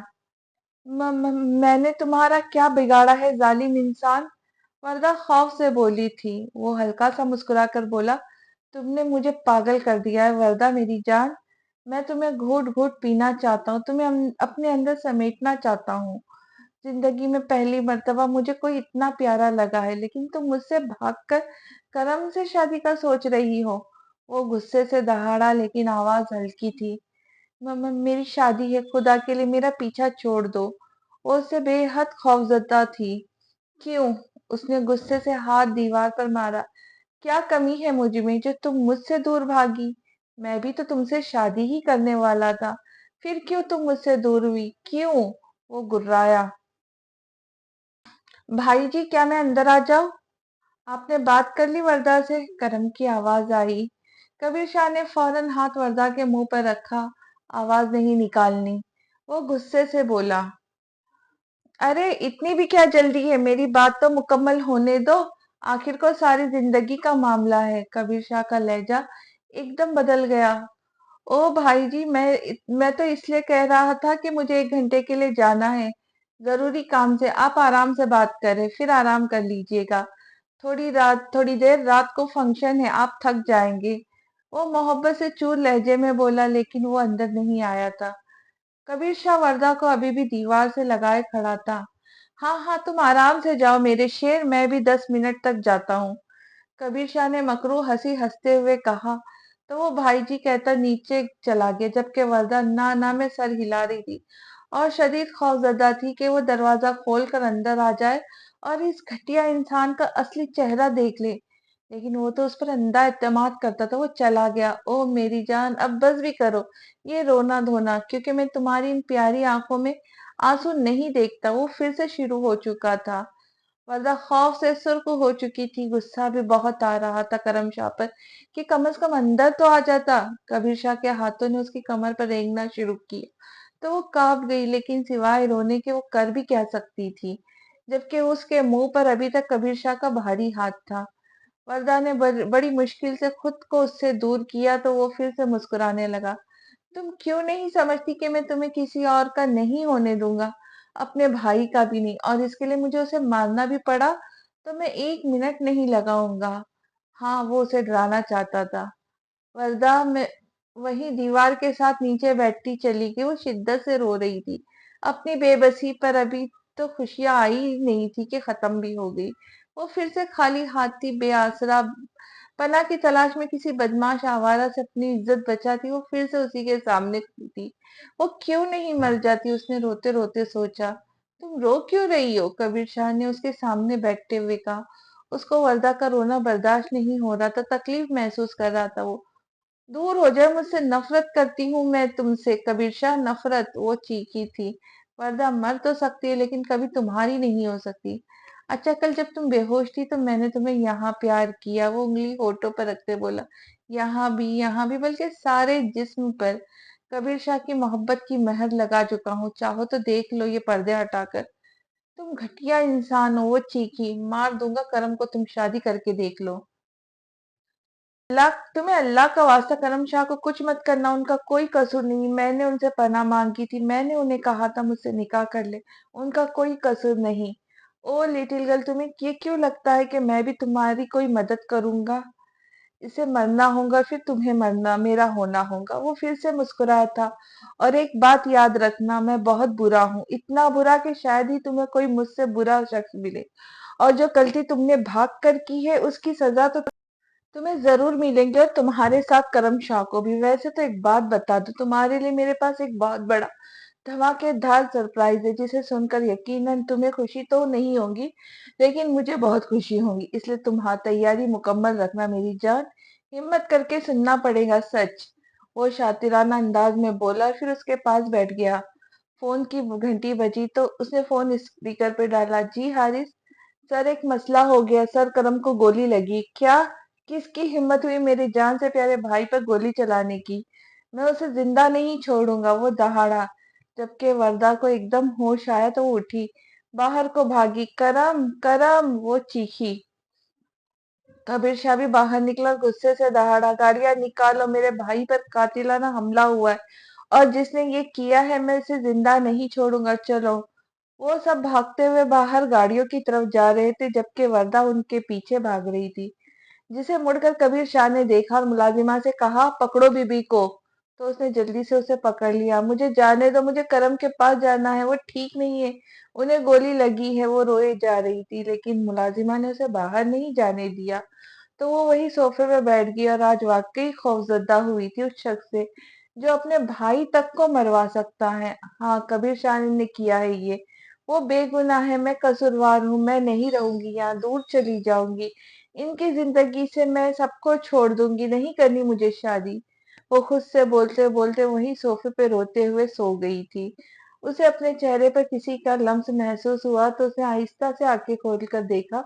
मैंने तुम्हारा क्या बिगाड़ा है जालिम इंसान? वरदा खौफ से बोली थी। वो हल्का सा मुस्कुराकर बोला, तुमने मुझे पागल कर दिया है वरदा मेरी जान। मैं तुम्हें घूट घूट पीना चाहता हूँ, तुम्हें अपने अंदर समेटना चाहता हूँ। जिंदगी में पहली मर्तबा मुझे कोई इतना प्यारा लगा है, लेकिन तुम मुझसे भागकर करम से शादी का सोच रही हो। वो गुस्से से दहाड़ा, लेकिन आवाज हल्की थी। मेरी शादी है, खुदा के लिए मेरा पीछा छोड़ दो। वो उससे बेहद खौफजदा थी। क्यों? उसने गुस्से से हाथ दीवार पर मारा। क्या कमी है मुझ में जो तुम मुझसे दूर भागी? मैं भी तो तुमसे शादी ही करने वाला था। फिर क्यों तुम मुझसे दूर हुई? क्यों? वो गुर्राया। भाई जी, क्या मैं अंदर आ जाऊं? आपने बात कर ली वर्दा से? करम की आवाज आई। कबीर शाह ने फौरन हाथ वर्दा के मुंह पर रखा। आवाज नहीं निकालनी। वो गुस्से से बोला, अरे इतनी भी क्या जल्दी है? मेरी बात तो मुकम्मल होने दो। आखिर को सारी जिंदगी का मामला है। कबीर शाह का लहजा एकदम बदल गया। ओ भाई जी, मैं तो इसलिए कह रहा था कि मुझे 1 घंटे के लिए जाना है, जरूरी काम से। आप आराम से बात करें, फिर आराम कर लीजिएगा। थोड़ी देर रात को फंक्शन है, आप थक जाएंगे। वो मोहब्बत से चूर लहजे में बोला, लेकिन वो अंदर नहीं आया था। कबीर शाह वर्दा को अभी भी दीवार से लगाए खड़ा था। हाँ हाँ, तुम आराम से जाओ मेरे शेर, मैं भी 10 मिनट तक जाता हूँ। कबीर शाह ने मकरू हंसी हंसते हुए कहा, तो वो भाई जी कहकर नीचे चला गया, जबकि वर्दा ना ना में सर हिला रही थी और शदीद खौफजदा थी कि वो दरवाजा खोलकर अंदर आ जाए और इस घटिया इंसान का असली चेहरा देख ले। लेकिन वो तो उस पर अंधा एतमाद करता था। वो चला गया। ओ मेरी जान, अब बस भी करो ये रोना धोना, क्योंकि मैं तुम्हारी इन प्यारी आंखों में आंसू नहीं देखता। वो फिर से शुरू हो चुका था। वरदा खौफ से सुर्ख हो चुकी थी। गुस्सा भी बहुत आ रहा था करम शाह पर कि कम से कम अंदर तो आ जाता। कबीर शाह के हाथों ने उसकी कमर पर रेंगना शुरू किया तो वो कांप गई, लेकिन सिवाय रोने के वो कर भी क्या सकती थी, जबकि उसके मुंह पर अभी तक कबीर शाह का भारी हाथ था। वरदा ने बड़ी मुश्किल से खुद को उससे दूर किया तो वो फिर से मुस्कुराने लगा। तुम क्यों नहीं समझती कि मैं तुम्हें किसी और का नहीं होने दूंगा, अपने भाई का भी नहीं। और इसके लिए मुझे उसे मारना भी पड़ा तो मैं 1 मिनट नहीं लगाऊंगा। हाँ, वो उसे डराना चाहता था। वरदा में वही दीवार के साथ नीचे बैठती चली गई। वो शिद्दत से रो रही थी अपनी बेबसी पर। अभी तो खुशियां आई नहीं थी कि खत्म भी हो गई। वो फिर से खाली हाथ थी, बेआसरा। पनाह की तलाश में किसी बदमाश आवारा से अपनी इज्जत बचाती। वो फिर से उसी के सामने खड़ी थी। वो क्यों नहीं मर जाती, उसने रोते रोते सोचा। तुम रो क्यों रही हो? कबीर शाह ने उसके सामने बैठते हुए कहा। उसको वर्दा का रोना बर्दाश्त नहीं हो रहा था, तकलीफ महसूस कर रहा था वो। दूर हो जाए मुझसे, नफरत करती हूँ मैं तुमसे कबीर शाह, नफरत। वो चीखी थी। वर्दा मर तो सकती है, लेकिन कभी तुम्हारी नहीं हो सकती। अच्छा, कल जब तुम बेहोश थी तो मैंने तुम्हें यहाँ प्यार किया। वो उंगली होठों पर रखते बोला। यहाँ भी बल्कि सारे जिस्म पर कबीर शाह की मोहब्बत की मेहर लगा चुका हूँ। चाहो तो देख लो ये पर्दे हटाकर। तुम घटिया इंसान हो, वो चीखी। मार दूंगा करम को, तुम शादी करके देख लो। अल्लाह, तुम्हें अल्लाह का वास्ता करम शाह को कुछ मत करना। उनका कोई कसूर नहीं। मैंने उनसे पनाह मांगी थी। मैंने उन्हें कहा था मुझसे निकाह कर ले। उनका कोई कसूर नहीं। ओ लिटिल गर्ल, तुम्हें ये क्यों लगता है कि मैं भी तुम्हारी कोई मदद करूंगा? इसे मरना होगा, फिर तुम्हें मरना मेरा होना होगा। वो फिर से मुस्कुराया था। और एक बात याद रखना, मैं बहुत बुरा हूँ, इतना बुरा कि शायद ही तुम्हें कोई मुझसे बुरा शख्स मिले। और जो गलती तुमने भाग कर की है उसकी सजा तो तुम्हें जरूर मिलेंगे, और तुम्हारे साथ करम शाह को भी। वैसे तो एक बात बता दूं, तुम्हारे लिए मेरे पास एक बहुत बड़ा धमाकेदार सरप्राइज है, जिसे सुनकर यकीनन तुम्हें खुशी तो नहीं होगी, लेकिन मुझे बहुत खुशी होगी। इसलिए तुम्हारी तैयारी मुकम्मल रखना मेरी जान। हिम्मत करके सुनना पड़ेगा सच। वो शातिराना अंदाज में बोला, फिर उसके पास बैठ गया। फोन की घंटी बजी तो उसने फोन स्पीकर पे डाला। जी हारिस सर, एक मसला हो गया सर, करम को गोली लगी। क्या? किसकी हिम्मत हुई मेरी जान से प्यारे भाई पर गोली चलाने की? मैं उसे जिंदा नहीं छोड़ूंगा। वो दहाड़ा। जबकि वरदा को एकदम होश आया तो वो उठी, बाहर को भागी। करम, करम, वो चीखी। कबीर शाह भी बाहर निकला और गुस्से से दहाड़ा, गाड़ियां निकालो, मेरे भाई पर कातिलाना हमला हुआ है, और जिसने ये किया है मैं इसे जिंदा नहीं छोड़ूंगा। चलो। वो सब भागते हुए बाहर गाड़ियों की तरफ जा रहे थे, जबकि वरदा उनके पीछे भाग रही थी। जिसे मुड़कर कबीर शाह ने देखा और मुलाजिमा से कहा, पकड़ो बीबी को। तो उसने जल्दी से उसे पकड़ लिया। मुझे जाने दो, मुझे करम के पास जाना है, वो ठीक नहीं है, उन्हें गोली लगी है। वो रोए जा रही थी, लेकिन मुलाजिमा ने उसे बाहर नहीं जाने दिया। तो वो वही सोफे पे बैठ गई और आज वाकई खौफजदा हुई थी उस शख्स से, जो अपने भाई तक को मरवा सकता है। हाँ, कबीर शाह ने किया है ये। वो बेगुनाह है, मैं कसूरवार हूँ। मैं नहीं रहूंगी यहाँ, दूर चली जाऊंगी। इनकी जिंदगी से मैं सबको छोड़ दूंगी, नहीं करनी मुझे शादी। वो खुद से बोलते बोलते वहीं सोफे पे रोते हुए सो गई थी। उसे अपने चेहरे पर किसी का लम्स महसूस हुआ तो उसने आहिस्ता से आंखें खोल कर देखा,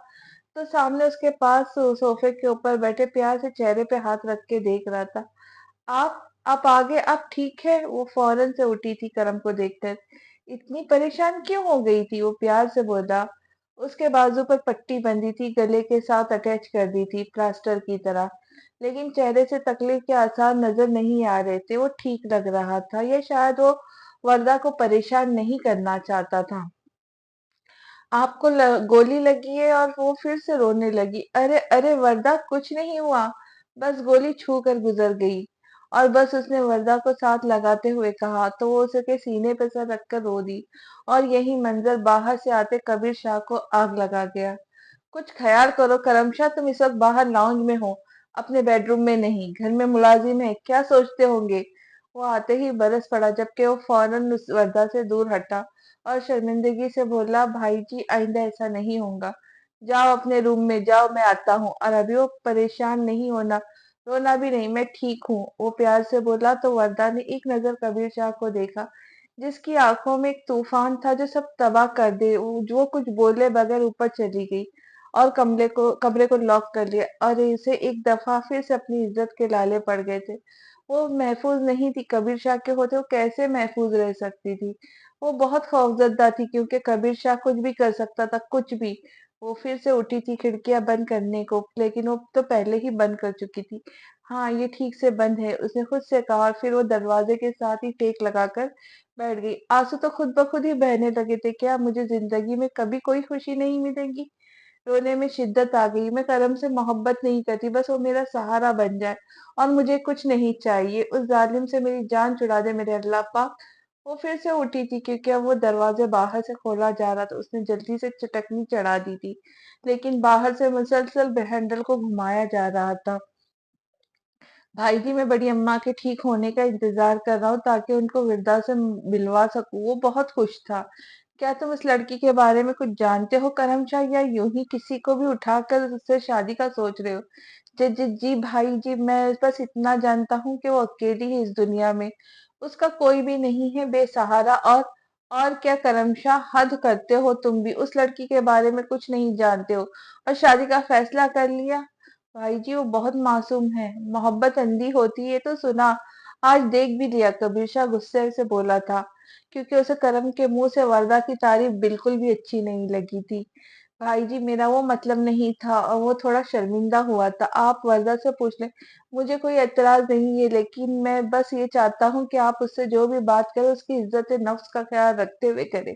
तो सामने उसके पास सोफे के ऊपर बैठे प्यार से चेहरे पे हाथ रख के देख रहा था। आप आगे, आप ठीक है? वो फौरन से उठी थी करम को देखकर। इतनी परेशान क्यों हो गई थी? वो प्यार से बोला। उसके बाजू पर पट्टी बंधी थी, गले के साथ अटैच कर दी थी प्लास्टर की तरह, लेकिन चेहरे से तकलीफ के आसार नजर नहीं आ रहे थे। वो ठीक लग रहा था, या शायद वो वरदा को परेशान नहीं करना चाहता था। आपको गोली लगी है? और वो फिर से रोने लगी। अरे अरे वरदा, कुछ नहीं हुआ, बस गोली छू कर गुजर गई। और बस उसने वरदा को साथ लगाते हुए कहा, तो वो उसके सीने पर सर रखकर रो दी। और यही मंजर बाहर से आते कबीर शाह को आग लगा गया। कुछ ख्याल करो करमशाह, तुम इस वक्त बाहर लाउंज में हो, अपने बेडरूम में नहीं। घर में मुलाजिम है, क्या सोचते होंगे? वो आते ही बरस पड़ा, जबकि वो फौरन उस वर्दा से दूर हटा और शर्मिंदगी से बोला, भाई जी आइंदा ऐसा नहीं होगा। जाओ अपने रूम में जाओ, मैं आता हूँ। और अभी वो परेशान नहीं होना, रोना भी नहीं, मैं ठीक हूँ, वो प्यार से बोला। तो वर्दा ने एक नजर कबीर शाह को देखा, जिसकी आंखों में एक तूफान था जो सब तबाह कर दे। वो जो कुछ बोले बगैर ऊपर चली गई और कमरे को लॉक कर लिया। और इसे एक दफा फिर से अपनी इज्जत के लाले पड़ गए थे। वो महफूज नहीं थी, कबीर शाह के होते वो कैसे महफूज रह सकती थी? वो बहुत खौफजदा थी, क्योंकि कबीर शाह कुछ भी कर सकता था, कुछ भी। वो फिर से उठी थी खिड़कियां बंद करने को, लेकिन वो तो पहले ही बंद कर चुकी थी। हाँ, ये ठीक से बंद है, उसने खुद से कहा, और फिर वो दरवाजे के साथ ही टेक लगाकर बैठ गई। आंसू तो खुद ब खुद ही बहने लगे थे। क्या मुझे जिंदगी में कभी कोई खुशी नहीं मिलेगी? रोने में शिद्दत आ गई। मैं करम से मोहब्बत नहीं करती, बस वो मेरा सहारा बन जाए, और मुझे कुछ नहीं चाहिए। उस जालिम से मेरी जान छुड़ा दे मेरे अल्लाह पाक। वो फिर से उठी थी, क्योंकि अब वो दरवाजे बाहर से खोला जा रहा था। उसने जल्दी से चटकनी चढ़ा दी थी, लेकिन बाहर से मुसलसल हैंडल को घुमाया जा रहा था। भाई जी, मैं बड़ी अम्मा के ठीक होने का इंतजार कर रहा हूँ, ताकि उनको विरदा से मिलवा सकूं। वो बहुत खुश था। क्या तुम इस लड़की के बारे में कुछ जानते हो करमशाह, या यूं ही किसी को भी उठाकर उससे शादी का सोच रहे हो? जी जी जी भाई जी, मैं बस इतना जानता हूँ कि वो अकेली है इस दुनिया में। उसका कोई भी नहीं है, बेसहारा और और क्या करमशाह, हद करते हो तुम भी। उस लड़की के बारे में कुछ नहीं जानते हो और शादी का फैसला कर लिया। भाई जी वो बहुत मासूम है, मोहब्बत अंधी होती है तो सुना, आज देख भी लिया, कबीर शाह गुस्से से बोला था, क्योंकि उसे करम के मुंह से वरदा की तारीफ बिल्कुल भी अच्छी नहीं लगी थी। भाई जी मेरा वो मतलब नहीं था और वो थोड़ा शर्मिंदा हुआ था, आप वरदा से पूछ लें। मुझे कोई एतराज नहीं है, लेकिन मैं बस ये चाहता हूँ कि आप उससे जो भी बात करें उसकी इज्जत नफ्स का ख्याल रखते हुए करें,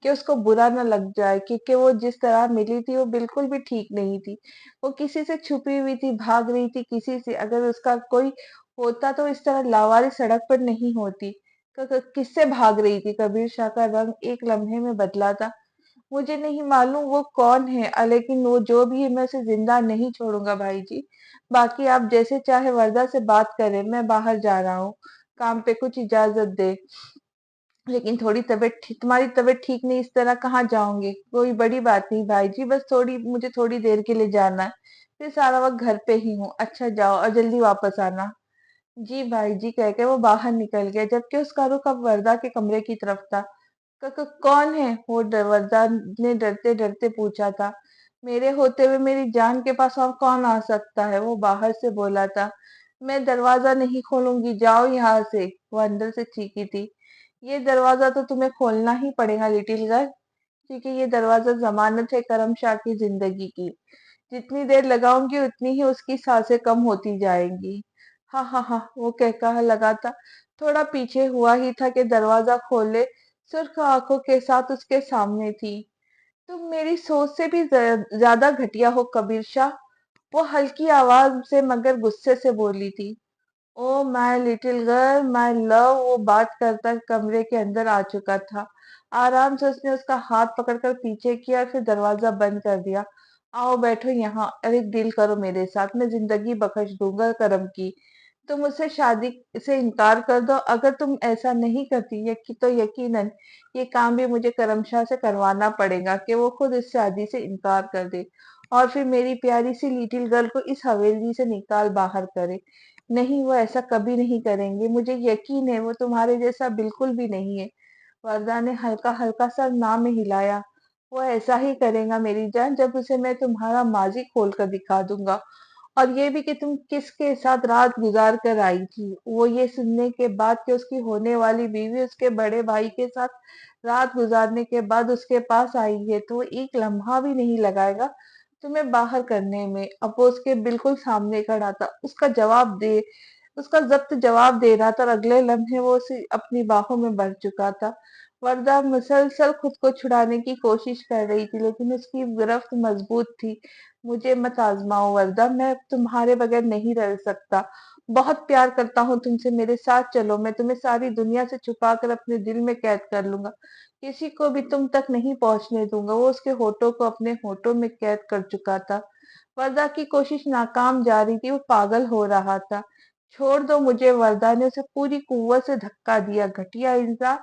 कि उसको बुरा ना लग जाए, क्योंकि वो जिस तरह मिली थी वो बिल्कुल भी ठीक नहीं थी। वो किसी से छुपी हुई थी, भाग रही थी किसी से, अगर उसका कोई होता तो इस तरह लावारिस सड़क पर नहीं होती। किससे भाग रही थी? कबीर शाह का रंग एक लम्हे में बदला था। मुझे नहीं मालूम वो कौन है, लेकिन वो जो भी है मैं उसे जिंदा नहीं छोड़ूंगा भाई जी। बाकी आप जैसे चाहे वर्दा से बात करें, मैं बाहर जा रहा हूँ काम पे, कुछ इजाजत दे। लेकिन थोड़ी तुम्हारी तबीयत ठीक नहीं, इस तरह कहाँ जाओगे? कोई बड़ी बात नहीं भाई जी, बस मुझे थोड़ी देर के लिए जाना है, फिर सारा वक्त घर पे ही हूँ। अच्छा जाओ और जल्दी वापस आना। जी भाई जी कह के वो बाहर निकल गया, जबकि उसका रुख अब वर्दा के कमरे की तरफ था। कौन है वो? वरदान ने डरते डरते पूछा था। मेरे होते हुए मेरी जान के पास और कौन आ सकता है? वो बाहर से बोला था। मैं दरवाजा नहीं खोलूंगी, जाओ यहाँ से, वो अंदर से चीखी थी। ये दरवाजा तो तुम्हें खोलना ही पड़ेगा लिटिल गर्ल, क्योंकि ये दरवाजा जमानत है करम शाह की जिंदगी की। जितनी देर लगाऊंगी उतनी ही उसकी सांसें कम होती जाएंगी। हाँ हाँ हाँ, वो कह लगा था। थोड़ा पीछे हुआ ही था कि दरवाजा खोले, सुर्ख आंखों के साथ उसके सामने थी। तुम मेरी सोच से भी ज्यादा घटिया हो कबीर शाह, वो हल्की आवाज से मगर गुस्से से बोली थी। Oh my little girl, my love, वो बात करता कमरे के अंदर आ चुका था। आराम से उसने उसका हाथ पकड़कर पीछे किया और फिर दरवाजा बंद कर दिया। आओ बैठो यहाँ और एक डील करो मेरे साथ, मैं जिंदगी बख्श दूंगा करम की। तुम मुझसे शादी से इनकार कर दो, अगर तुम ऐसा नहीं करती तो यकीनन ये काम भी मुझे करमशाह से करवाना पड़ेगा कि वो खुद इस शादी से इनकार कर दे और फिर मेरी प्यारी सी लिटिल गर्ल को इस हवेली से निकाल बाहर करे। नहीं, वो ऐसा कभी नहीं करेंगे, मुझे यकीन है वो तुम्हारे जैसा बिल्कुल भी नहीं है। वरदा ने हल्का हल्का सा ना में हिलाया। वो ऐसा ही करेगा मेरी जान, जब उसे मैं तुम्हारा माजी खोल कर दिखा दूंगा, और ये भी कि तुम किसके साथ रात गुजार कर आई थी। वो ये सुनने के बाद कि उसकी होने वाली बीवी उसके बड़े भाई के साथ रात गुजारने के बाद उसके पास आई है, तो वो एक लम्हा भी नहीं लगाएगा तुम्हें बाहर करने में। अब वो उसके बिल्कुल सामने खड़ा था, उसका जब्त जवाब दे रहा था, और अगले लम्हे वो उसे अपनी बाहों में भर चुका था। वरदा मुसलसल खुद को छुड़ाने की कोशिश कर रही थी, लेकिन उसकी गिरफ्त मजबूत थी। मुझे मत आजमाओ वरदा, मैं तुम्हारे बगैर नहीं रह सकता। बहुत प्यार करता हूँ तुमसे, मेरे साथ चलो, मैं तुम्हें सारी दुनिया से छुपा कर अपने दिल में कैद कर लूंगा। किसी को भी तुम तक नहीं पहुंचने दूंगा। वो उसके होठों को अपने होठों में कैद कर चुका था। वरदा की कोशिश नाकाम जा रही थी, वो पागल हो रहा था। छोड़ दो मुझे, वरदा ने उसे पूरी कुव्वत से धक्का दिया। घटिया इंसान,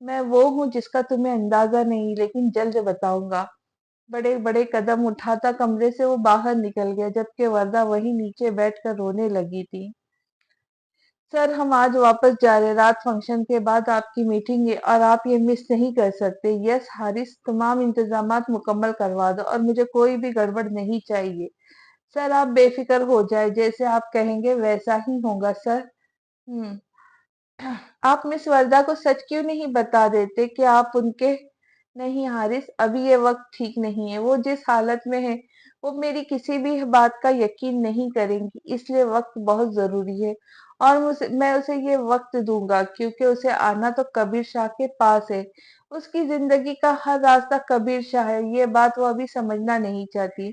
मैं वो हूँ जिसका तुम्हें अंदाजा नहीं, लेकिन जल्द बताऊंगा। बड़े बड़े कदम उठाता कमरे से वो बाहर निकल गया, जबकि वरदा वहीं नीचे बैठकर रोने लगी थी। सर हम आज वापस जा रहे हैं, रात फंक्शन के बाद आपकी मीटिंग है और आप ये मिस नहीं कर सकते। यस हारिस, तमाम इंतजामात मुकम्मल करवा दो और मुझे कोई भी गड़बड़ नहीं चाहिए। सर आप बेफिक्र हो जाए, जैसे आप कहेंगे वैसा ही होगा सर। हम्म। आप मिस वर्दा को सच क्यों नहीं बता देते कि आप उनके? नहीं हारिस, अभी ये वक्त ठीक नहीं है, वो जिस हालत में है वो मेरी किसी भी बात का यकीन नहीं करेंगी, इसलिए वक्त बहुत जरूरी है। और मैं उसे ये वक्त दूंगा, क्योंकि उसे आना तो कबीर शाह के पास है। उसकी जिंदगी का हर रास्ता कबीर शाह है, ये बात वो अभी समझना नहीं चाहती।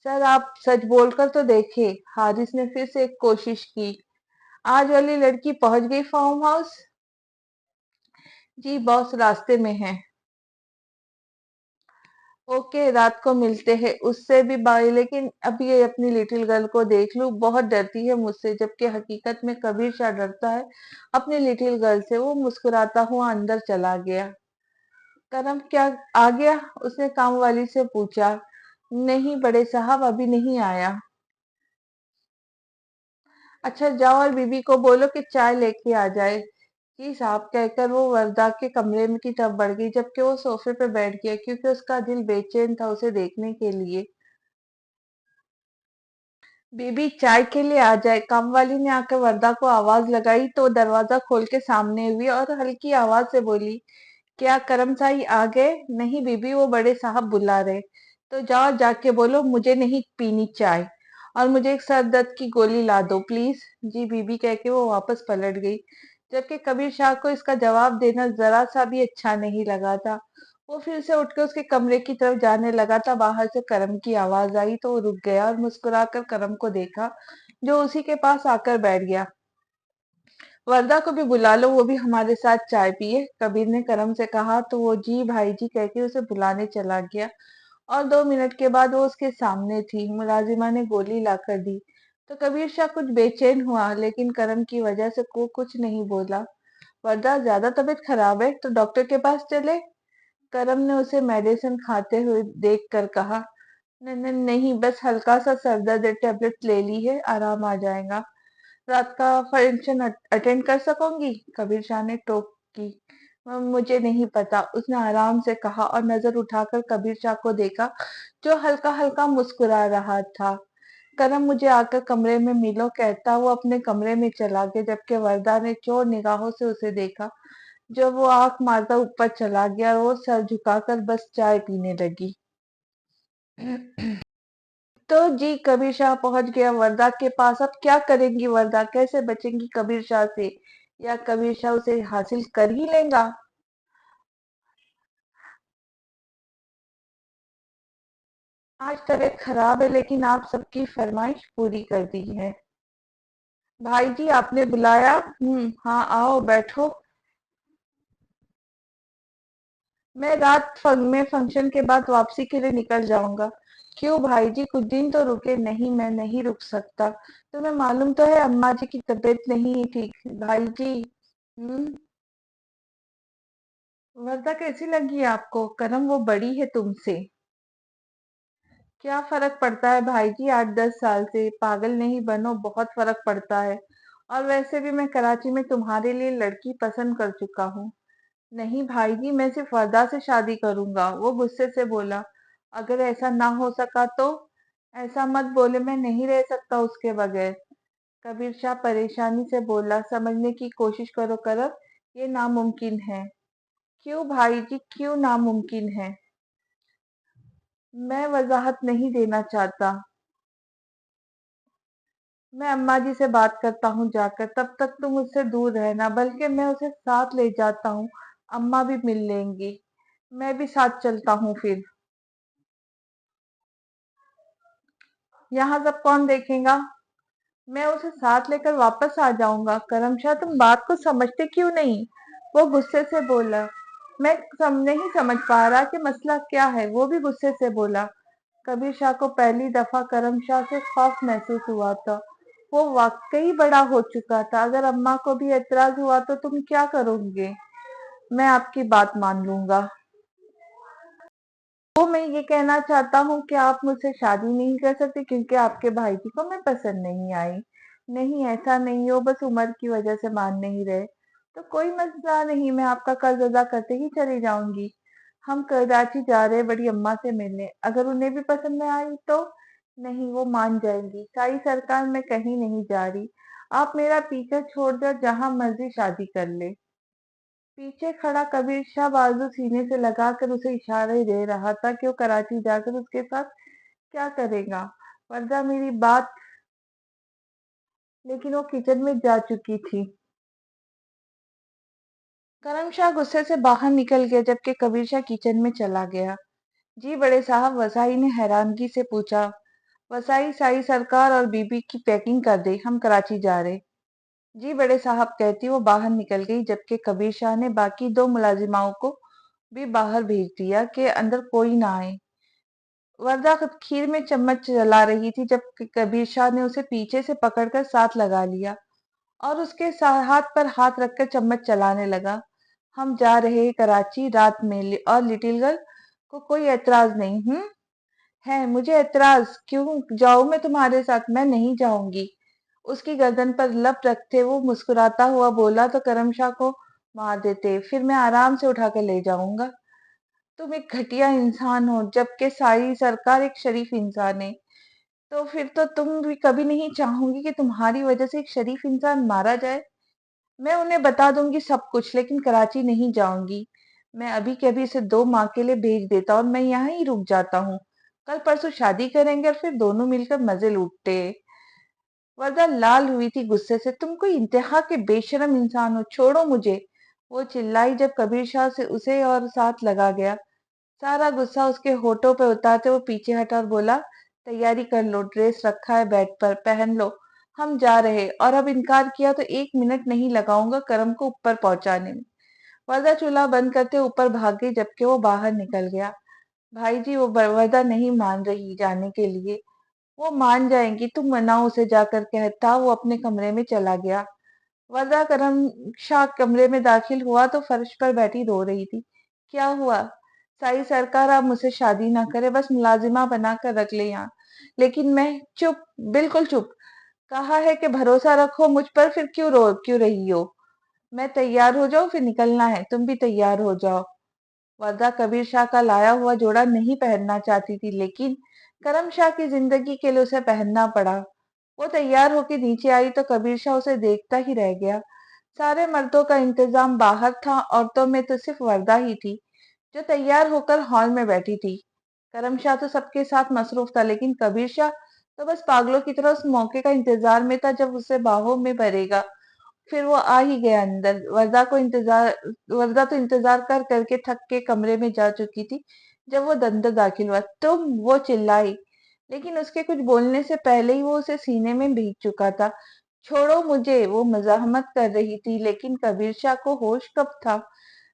सर आप सच बोलकर तो देखिए, हारिस ने फिर से एक कोशिश की। आज वाली लड़की पहुंच गई फार्म हाउस? जी बॉस रास्ते में है। ओके रात को मिलते हैं। उससे भी बाई, लेकिन अब ये अपनी लिटिल गर्ल को देख लूं, बहुत डरती है मुझसे, जबकि हकीकत में कबीर शाह डरता है अपनी लिटिल गर्ल से। वो मुस्कुराता हुआ अंदर चला गया। करम क्या आ गया? उसने काम वाली से पूछा। नहीं बड़े साहब, अभी नहीं आया। अच्छा जाओ और बीबी को बोलो कि चाय लेके आ जाए। जी साहब कहकर वो वर्दा के कमरे में की तरफ बढ़ गई, जबकि वो सोफे पे बैठ गया क्योंकि उसका दिल बेचैन था उसे देखने के लिए। बेबी चाय के लिए आ जाए, कामवाली ने आकर वर्दा को आवाज लगाई तो वो दरवाजा खोल के सामने हुई और हल्की आवाज से बोली, क्या करमसाई आ गए? नहीं बीबी, वो बड़े साहब बुला रहे। तो जाओ जाके बोलो मुझे नहीं पीनी चाय, और मुझे एक सर दर्द की गोली ला दो प्लीज। जी बीबी कह के वो वापस पलट गई, जबकि कबीर शाह को इसका जवाब देना जरा सा भी अच्छा नहीं लगा था। वो फिर से उठकर उसके कमरे की तरफ जाने लगा था। बाहर से करम की आवाज आई तो वो रुक गया और मुस्कुराकर करम को देखा, जो उसी के पास आकर बैठ गया। वर्दा को भी बुला लो, वो भी हमारे साथ चाय पिए, कबीर ने करम से कहा तो वो जी भाई जी कहकर उसे बुलाने चला गया। और 2 मिनट के बाद वो उसके सामने थी। मुलाजिमा ने गोली लाकर दी तो कबीर शाह कुछ बेचैन हुआ, लेकिन करम की वजह से को कुछ नहीं बोला। वर्दा ज्यादा तबीयत खराब है तो डॉक्टर के पास चले, करम ने उसे मेडिसिन खाते हुए देख कर कहा। नहीं, बस हल्का सा सर दर्द है, टेबलेट ले ली है, आराम आ जाएगा। रात का फंक्शन अटेंड कर सकूंगी? कबीर शाह ने टोक की। मुझे नहीं पता, उसने आराम से कहा और नजर उठाकर कबीर शाह को देखा, जो हल्का हल्का मुस्कुरा रहा था। करम मुझे आकर कमरे में मिलो, कहता वो अपने कमरे में चला गया, जबकि वर्दा ने चोर निगाहों से उसे देखा। जब वो आंख मारता ऊपर चला गया और वो सर झुकाकर बस चाय पीने लगी। तो जी कबीर शाह पहुंच गया वर्दा के पास। अब क्या करेंगी वर्दा, कैसे बचेंगी कबीर शाह से, या कबीर शाह उसे हासिल कर ही लेगा? आज तबीयत खराब है, लेकिन आप सबकी फरमाइश पूरी कर दी है। भाई जी आपने बुलाया? हाँ आओ बैठो। मैं में फंक्शन के बाद वापसी के लिए निकल जाऊंगा। क्यों भाई जी, कुछ दिन तो रुके। नहीं, मैं नहीं रुक सकता। तुम्हें मालूम तो है अम्मा जी की तबीयत नहीं ठीक भाई जी। हम्म। वर्दा कैसी लगी आपको? करम वो बड़ी है तुमसे। क्या फर्क पड़ता है भाई जी, 8-10 साल से पागल नहीं बनो, बहुत फर्क पड़ता है। और वैसे भी मैं कराची में तुम्हारे लिए लड़की पसंद कर चुका हूँ। नहीं भाई जी, मैं सिर्फ वर्दा से शादी करूंगा, वो गुस्से से बोला। अगर ऐसा ना हो सका तो? ऐसा मत बोले, मैं नहीं रह सकता उसके बगैर। कबीर शाह परेशानी से बोला, समझने की कोशिश करो करब, ये नामुमकिन है। क्यों भाई जी, क्यों नामुमकिन है? मैं वजाहत नहीं देना चाहता। मैं अम्मा जी से बात करता हूँ जाकर, तब तक तुम उससे दूर रहना, बल्कि मैं उसे साथ ले जाता हूँ। अम्मा भी मिल लेंगी। मैं भी साथ चलता हूँ फिर। यहाँ सब कौन देखेगा? मैं उसे साथ लेकर वापस आ जाऊंगा। करमशाह तुम बात को समझते क्यों नहीं? वो गुस्से से बोला। मैं नहीं समझ पा रहा कि मसला क्या है, वो भी गुस्से से बोला। कबीर शाह को पहली दफा करमशाह से खौफ महसूस हुआ था। वो वाकई बड़ा हो चुका था। अगर अम्मा को भी एतराज हुआ तो तुम क्या करोगे? मैं आपकी बात मान लूंगा। तो मैं ये कहना चाहता हूँ कि आप मुझसे शादी नहीं कर सकते क्योंकि आपके भाई जी को मैं पसंद नहीं आई। नहीं ऐसा नहीं हो, बस उम्र की वजह से मान नहीं रहे। तो कोई मसला नहीं, मैं आपका कर्ज अदा करते ही चली जाऊंगी। हम कराची जा रहे हैं बड़ी अम्मा से मिलने, अगर उन्हें भी पसंद न आई तो? नहीं, वो मान जाएंगी। साई सरकार मैं कहीं नहीं जा रही। आप मेरा पीछा छोड़कर जहां मर्जी शादी कर ले। पीछे खड़ा कबीर शाह बाजू सीने से लगाकर उसे इशारे दे रहा था कि वो कराची जाकर उसके साथ क्या करेगा। वर्दा मेरी बात, लेकिन वो किचन में जा चुकी थी। करम शाह गुस्से से बाहर निकल गया, जबकि कबीर शाह किचन में चला गया। जी बड़े साहब, वसाई ने हैरानगी से पूछा। वसाई साई सरकार और बीबी की पैकिंग कर दे, हम कराची जा रहे। जी बड़े साहब कहती वो बाहर निकल गई, जबकि कबीर शाह ने बाकी 2 मुलाजिमाओं को भी बाहर भेज दिया कि अंदर कोई ना आए। वर्दा खीर में चम्मच चला रही थी जब कबीर शाह ने उसे पीछे से पकड़कर साथ लगा लिया और उसके हाथ पर हाथ रखकर चम्मच चलाने लगा। हम जा रहे हैं कराची रात में, और लिटिल गर्ल को कोई एतराज नहीं? है मुझे एतराज। क्यों जाऊं मैं तुम्हारे साथ? मैं नहीं जाऊंगी। उसकी गर्दन पर लप रखते वो मुस्कुराता हुआ बोला तो करमशाह को मार देते, फिर मैं आराम से उठा कर ले जाऊंगा। तुम एक घटिया इंसान हो, जबकि सारी सरकार एक शरीफ इंसान है। तो फिर तो तुम भी कभी नहीं चाहोगी कि तुम्हारी वजह से एक शरीफ इंसान मारा जाए। मैं उन्हें बता दूंगी सब कुछ, लेकिन कराची नहीं जाऊंगी। मैं अभी के अभी इसे 2 माह के लिए भेज देता और मैं यहाँ ही रुक जाता हूँ। कल परसों शादी करेंगे और फिर दोनों मिलकर मजे लूटते। वरदा लाल हुई थी गुस्से से। तुम कोई इंतहा के बेशरम इंसान हो, छोड़ो मुझे, वो चिल्लाई जब कबीर शाह से उसे और साथ लगा गया। सारा गुस्सा उसके होठों पे उतारते वो पीछे हटा और बोला, तैयारी कर लो, ड्रेस रखा है बेड पर, पहन लो, हम जा रहे। और अब इनकार किया तो 1 मिनट नहीं लगाऊंगा करम को ऊपर पहुंचाने में। वरदा चूल्हा बंद करते ऊपर भाग गई, जबकि वो बाहर निकल गया। भाई जी, वो वरदा नहीं मान रही जाने के लिए। वो मान जाएंगी, तुम मनाओ उसे, जाकर कहता। वो अपने कमरे में चला गया। वरदा करम शाह कमरे में दाखिल हुआ तो फर्श पर बैठी रो रही थी। क्या हुआ? साई सरकार, आप मुझसे शादी ना करे, बस मुलाजिमा बना कर रख ले यहाँ। लेकिन मैं चुप, बिल्कुल चुप। कहा है कि भरोसा रखो मुझ पर, फिर क्यों रही हो? मैं तैयार हो जाऊं, फिर निकलना है, तुम भी तैयार हो जाओ। वरदा कबीर शाह का लाया हुआ जोड़ा नहीं पहनना चाहती थी, लेकिन करम शाह की जिंदगी के लिए उसे पहनना पड़ा। वो तैयार होकर नीचे आई तो कबीर शाह उसे देखता ही रह गया। सारे मर्दों का इंतजाम बाहर था, औरतों में तो सिर्फ वरदा ही थी जो तैयार होकर हॉल में बैठी थी। करम शाह तो सबके साथ मसरूफ था, लेकिन कबीर शाह तो बस पागलों की तरह उस मौके का इंतजार में था जब उसे बाहों में भरेगा। फिर वो आ ही गया अंदर। वरदा तो इंतजार कर करके थक के कमरे में जा चुकी थी जब वो अंदर दाखिल हुआ। तुम, वो चिल्लाई, लेकिन उसके कुछ बोलने से पहले ही वो उसे सीने में भीग चुका था। छोड़ो मुझे, वो मजाहमत कर रही थी, लेकिन कबीर शाह को होश कब था।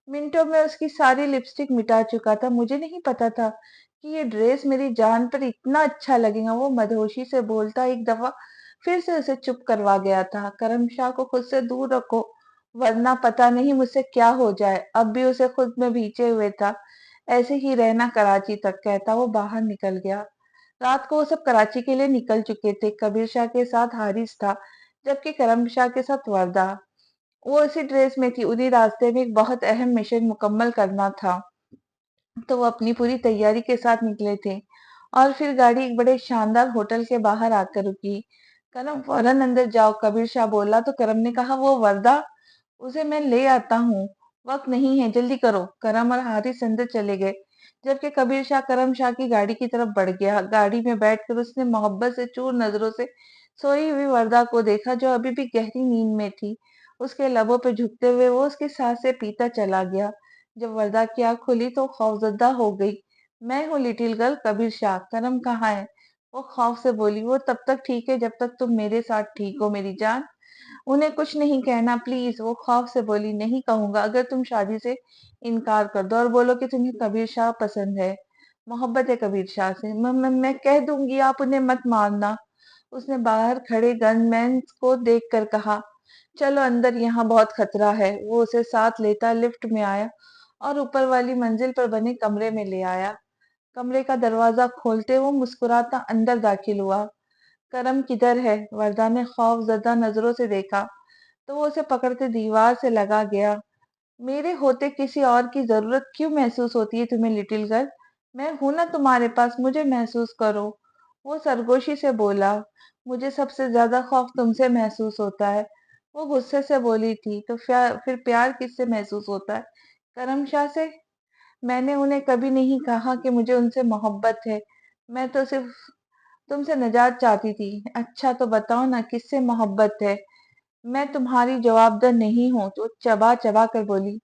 मिनटों में उसकी सारी लिपस्टिक मिटा चुका था। मुझे नहीं पता था कि ये ड्रेस मेरी जान पर इतना अच्छा लगेगा, वो मदहोशी से बोलता एक दफा, फिर से उसे चुप करवा गया था। करम शाह को खुद से दूर रखो, वरना पता नहीं मुझसे क्या हो जाए। अब भी उसे खुद में भींचे हुए था। ऐसे ही रहना कराची तक, कहता वो बाहर निकल गया। रात को वो सब कराची के लिए निकल चुके थे। कबीर शाह के साथ हारिस था, जबकि करम शाह के साथ वरदा। वो उसी ड्रेस में थी। उन्हीं रास्ते में एक बहुत अहम मिशन मुकम्मल करना था, तो वो अपनी पूरी तैयारी के साथ निकले थे। और फिर गाड़ी एक बड़े शानदार होटल के बाहर आकर रुकी। करम, फौरन अंदर जाओ, कबीर शाह बोला तो करम ने कहा, वो वरदा, उसे मैं ले आता हूँ, वक्त नहीं है, जल्दी करो। करम और हारिस अंदर चले गए, जबकि कबीर शाह करम शाह की गाड़ी की तरफ बढ़ गया। गाड़ी में बैठकर उसने मोहब्बत से चूर नजरों से सोई हुई वरदा को देखा, जो अभी भी गहरी नींद में थी। उसके लबों पर झुकते हुए वो उसकी सांसें पीता चला गया। जब वरदा की आंख खुली तो खौफजदा हो गई। मैं हूँ लिटिल गर्ल, कबीर शाह। करम कहाँ है? वो खौफ से बोली, वो तब तक ठीक है जब तक तुम मेरे साथ ठीक हो मेरी जान। उन्हें कुछ नहीं कहना प्लीज, वो खौफ से बोली। नहीं कहूंगा अगर तुम शादी से इनकार कर दो और बोलो कि तुम्हें कबीर शाह पसंद है, मोहब्बत है कबीर शाह से। मैं कह दूंगी, आप उन्हें मत मारना। उसने बाहर खड़े गनमैन को देखकर कहा, चलो अंदर, यहाँ बहुत खतरा है। वो उसे साथ लेता लिफ्ट में आया और ऊपर वाली मंजिल पर बने कमरे में ले आया। कमरे का दरवाजा खोलते वो मुस्कुराता अंदर दाखिल हुआ। करम किधर है? वरदा ने खौफजदा नजरों से देखा तो वो उसे पकड़ते दीवार से लगा गया। मेरे होते किसी और की जरूरत क्यों महसूस होती है तुम्हें लिटिल गर्ल? मैं हूं ना तुम्हारे पास, मुझे महसूस करो। वो सरगोशी से बोला, मुझे सबसे ज्यादा खौफ तुमसे महसूस होता है। वो गुस्से से बोली थी, तो फिर प्यार किससे महसूस होता है? करम शाह से। मैंने उन्हें कभी नहीं कहा कि मुझे उनसे मोहब्बत है। मैं तो सिर्फ तुमसे निजात चाहती थी। अच्छा तो बताओ ना, किससे मोहब्बत है? मैं तुम्हारी जवाबदेह नहीं हूं, तो चबा चबा कर बोली।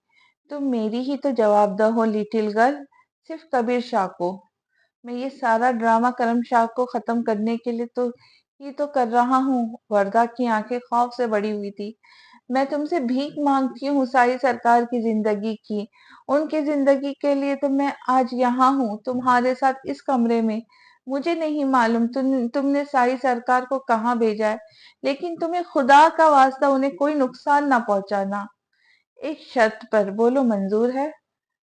तुम मेरी ही तो जवाबदेह हो लिटिल गर्ल, सिर्फ कबीर शाह को। मैं ये सारा ड्रामा करम शाह को खत्म करने के लिए तो ही तो कर रहा हूँ। वरदा की आंखें खौफ से बड़ी हुई थी। मैं तुमसे भीख मांगती हूँ सारी सरकार की जिंदगी की। उनकी जिंदगी के लिए तो मैं आज यहाँ हूँ तुम्हारे साथ इस कमरे में। मुझे नहीं मालूम तुमने सारी सरकार को कहाँ भेजा है, लेकिन तुम्हें खुदा का वास्ता उन्हें कोई नुकसान ना पहुंचाना। एक शर्त पर, बोलो मंजूर है?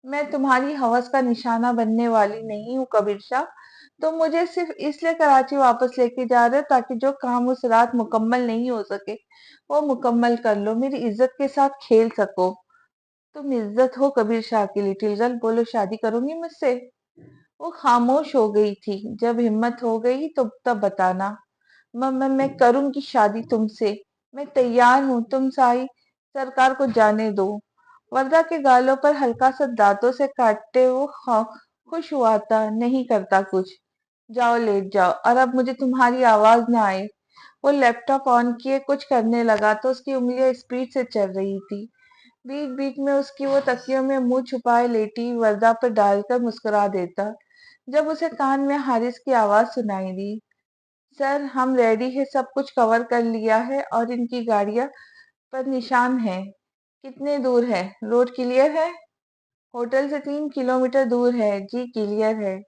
मैं तुम्हारी हवस का निशाना बनने वाली नहीं हूँ कबीर शाह। तो मुझे सिर्फ इसलिए कराची वापस लेके जा रहे हो ताकि जो काम उस रात मुकम्मल नहीं हो सके वो मुकम्मल कर लो, मेरी इज्जत के साथ खेल सको। तुम इज्जत हो कबीर शाह की लिटिल गर्ल, बोलो शादी करोगी मुझसे? वो खामोश हो गई थी। जब हिम्मत हो गई तो तब बताना। मैं करूंगी शादी तुमसे। मैं तैयार हूँ, तुम साई सरकार को जाने दो। वरदा के गालों पर हल्का सा दांतों से काटते वो खुश हुआ था। नहीं करता कुछ। जाओ लेट जाओ और अब मुझे तुम्हारी आवाज ना आए। वो लैपटॉप ऑन किए कुछ करने लगा तो उसकी उंगलियां स्पीड से चल रही थी। बीच बीच में उसकी वो तकियों में मुंह छुपाए लेटी वर्दा पर डालकर मुस्कुरा देता। जब उसे कान में हारिस की आवाज सुनाई दी, सर हम रेडी है, सब कुछ कवर कर लिया है और इनकी गाड़ियां पर निशान है। कितने दूर है? रोड क्लियर है? होटल से 3 किलोमीटर दूर है जी, क्लियर है।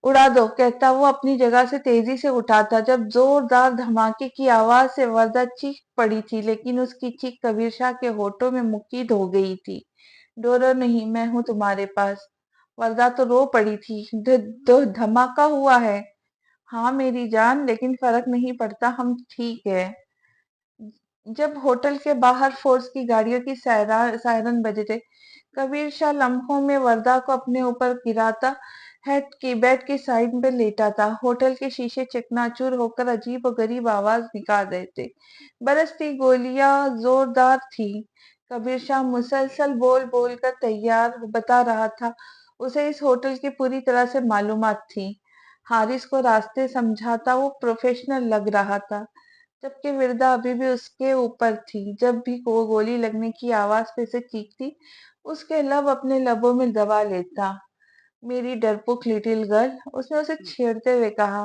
उड़ा दो, कहता वो अपनी जगह से तेजी से उठा था जब जोरदार धमाके की आवाज से वर्दा चीख पड़ी थी, लेकिन उसकी चीख कबीर शाह के होठों में मुक्किद हो गई थी। डरो नहीं, मैं हूं तुम्हारे पास। वर्दा तो रो पड़ी थी। धमाका हुआ है। हाँ मेरी जान, लेकिन फर्क नहीं पड़ता, हम ठीक है। जब होटल के बाहर फोर्स की गाड़ियों की सायरन बज रहे, कबीर शाह लम्हों में वर्दा को अपने ऊपर गिराता हेड की बेड की साइड पे लेटा था। होटल के शीशे चकनाचूर होकर अजीब और गरीब आवाज निकाल रहे थे। बरसती गोलियां जोरदार थी। कबीर शाह मुसलसल बोल बोल कर तैयार बता रहा था। उसे इस होटल की पूरी तरह से मालूमात थी। हारिस को रास्ते समझाता वो प्रोफेशनल लग रहा था, जबकि विरदा अभी भी उसके ऊपर थी। जब भी वो गोली लगने की आवाज पे से चीखती, उसके लब अपने लबों में दबा लेता। मेरी डरपोक लिटिल गर्ल, उसने उसे छेड़ते हुए कहा।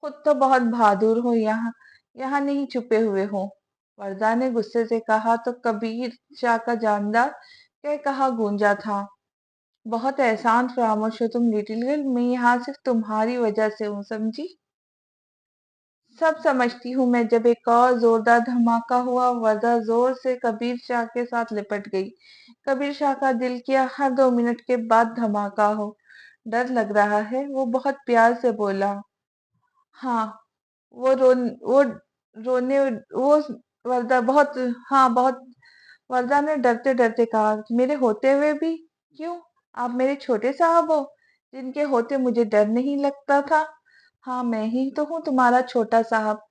खुद तो बहुत बहादुर हो, यहाँ यहाँ नहीं छुपे हुए हो। वरदा ने गुस्से से कहा तो कबीर शाह का जानदार कह कहा गूंजा था। बहुत एहसान फरामोश हो तुम लिटिल गर्ल, मैं यहाँ सिर्फ तुम्हारी वजह से हूँ, समझी? सब समझती हूँ मैं। जब एक और जोरदार धमाका हुआ, वरदा जोर से कबीर शाह के साथ लिपट गई। कबीर शाह का दिल किया हर 2 मिनट के बाद धमाका हो। डर लग रहा है, वो बहुत प्यार से बोला। हाँ, वो वो रोने वो वरदा बहुत, हाँ बहुत। वरदा ने डरते डरते कहा, मेरे होते हुए भी? क्यों? आप मेरे छोटे साहब हो, जिनके होते मुझे डर नहीं लगता था। हाँ, मैं ही तो हूँ तुम्हारा छोटा साहब।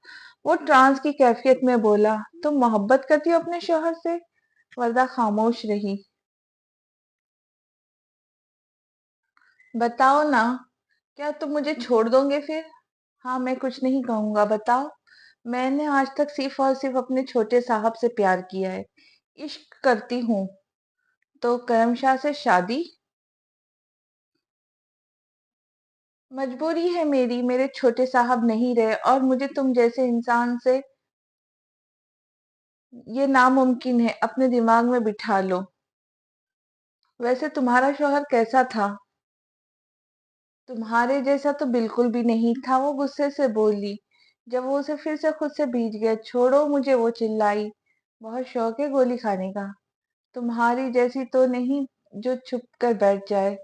वो ट्रांस की कैफियत में बोला। तुम मोहब्बत करती हो अपने शौहर से? वरदा खामोश रही। बताओ ना, क्या तुम मुझे छोड़ दोगे फिर? हाँ, मैं कुछ नहीं कहूंगा, बताओ। मैंने आज तक सिर्फ और सिर्फ अपने छोटे साहब से प्यार किया है। इश्क करती हूँ। तो करमशाह से शादी? मजबूरी है मेरी, मेरे छोटे साहब नहीं रहे और मुझे तुम जैसे इंसान से ये नामुमकिन है, अपने दिमाग में बिठा लो। वैसे तुम्हारा शौहर कैसा था? तुम्हारे जैसा तो बिल्कुल भी नहीं था, वो गुस्से से बोली। जब वो उसे फिर से खुद से भीज गया, छोड़ो मुझे, वो चिल्लाई। बहुत शौक है गोली खाने का। तुम्हारी जैसी तो नहीं जो छुप कर बैठ जाए।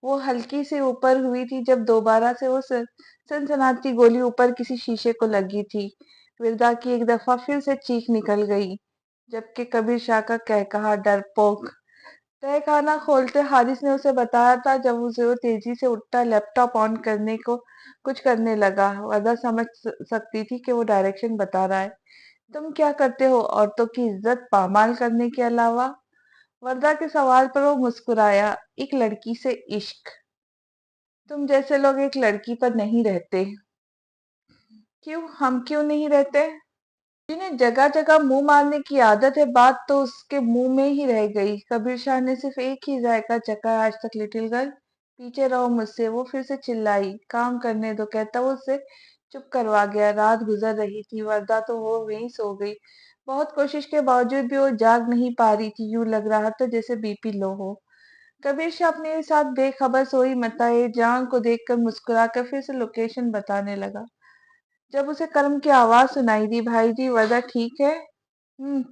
वो हल्की से ऊपर हुई थी जब दोबारा से वो सनसनाती गोली ऊपर किसी शीशे को लगी थी। विरदा की एक दफा फिर से चीख निकल गई, जबकि कबीर शाह का कह कहा, डरपोक। तहखाना खोलते हारिस ने उसे बताया था। जब उसे वो तेजी से उठता लैपटॉप ऑन करने को कुछ करने लगा, वरदा समझ सकती थी कि वो डायरेक्शन बता रहा है। तुम क्या करते हो औरतों की इज्जत पामाल करने के अलावा? वरदा के सवाल पर वो मुस्कुराया। एक लड़की से इश्क? तुम जैसे लोग एक लड़की पर नहीं रहते। क्यों? हम क्यों नहीं रहते? जिन्हें जगह जगह मुंह मारने की आदत है, बात तो उसके मुंह में ही रह गई। कबीर शाह ने सिर्फ एक ही जायका चखा आज तक, लिटिल गर्ल। पीछे रहो मुझसे, वो फिर से चिल्लाई। काम करने दो, कहता वो उसे चुप करवा गया। रात गुजर रही थी, वरदा तो वो वहीं सो गई। बहुत कोशिश के बावजूद भी वो जाग नहीं पा रही थी। यूं लग रहा था जैसे बीपी लो हो। कबीर शाह अपने साथ बेखबर सोई मताए जान को देखकर मुस्कुराकर फिर से लोकेशन बताने लगा। जब उसे कर्म की आवाज सुनाई दी, भाई जी वजह ठीक है?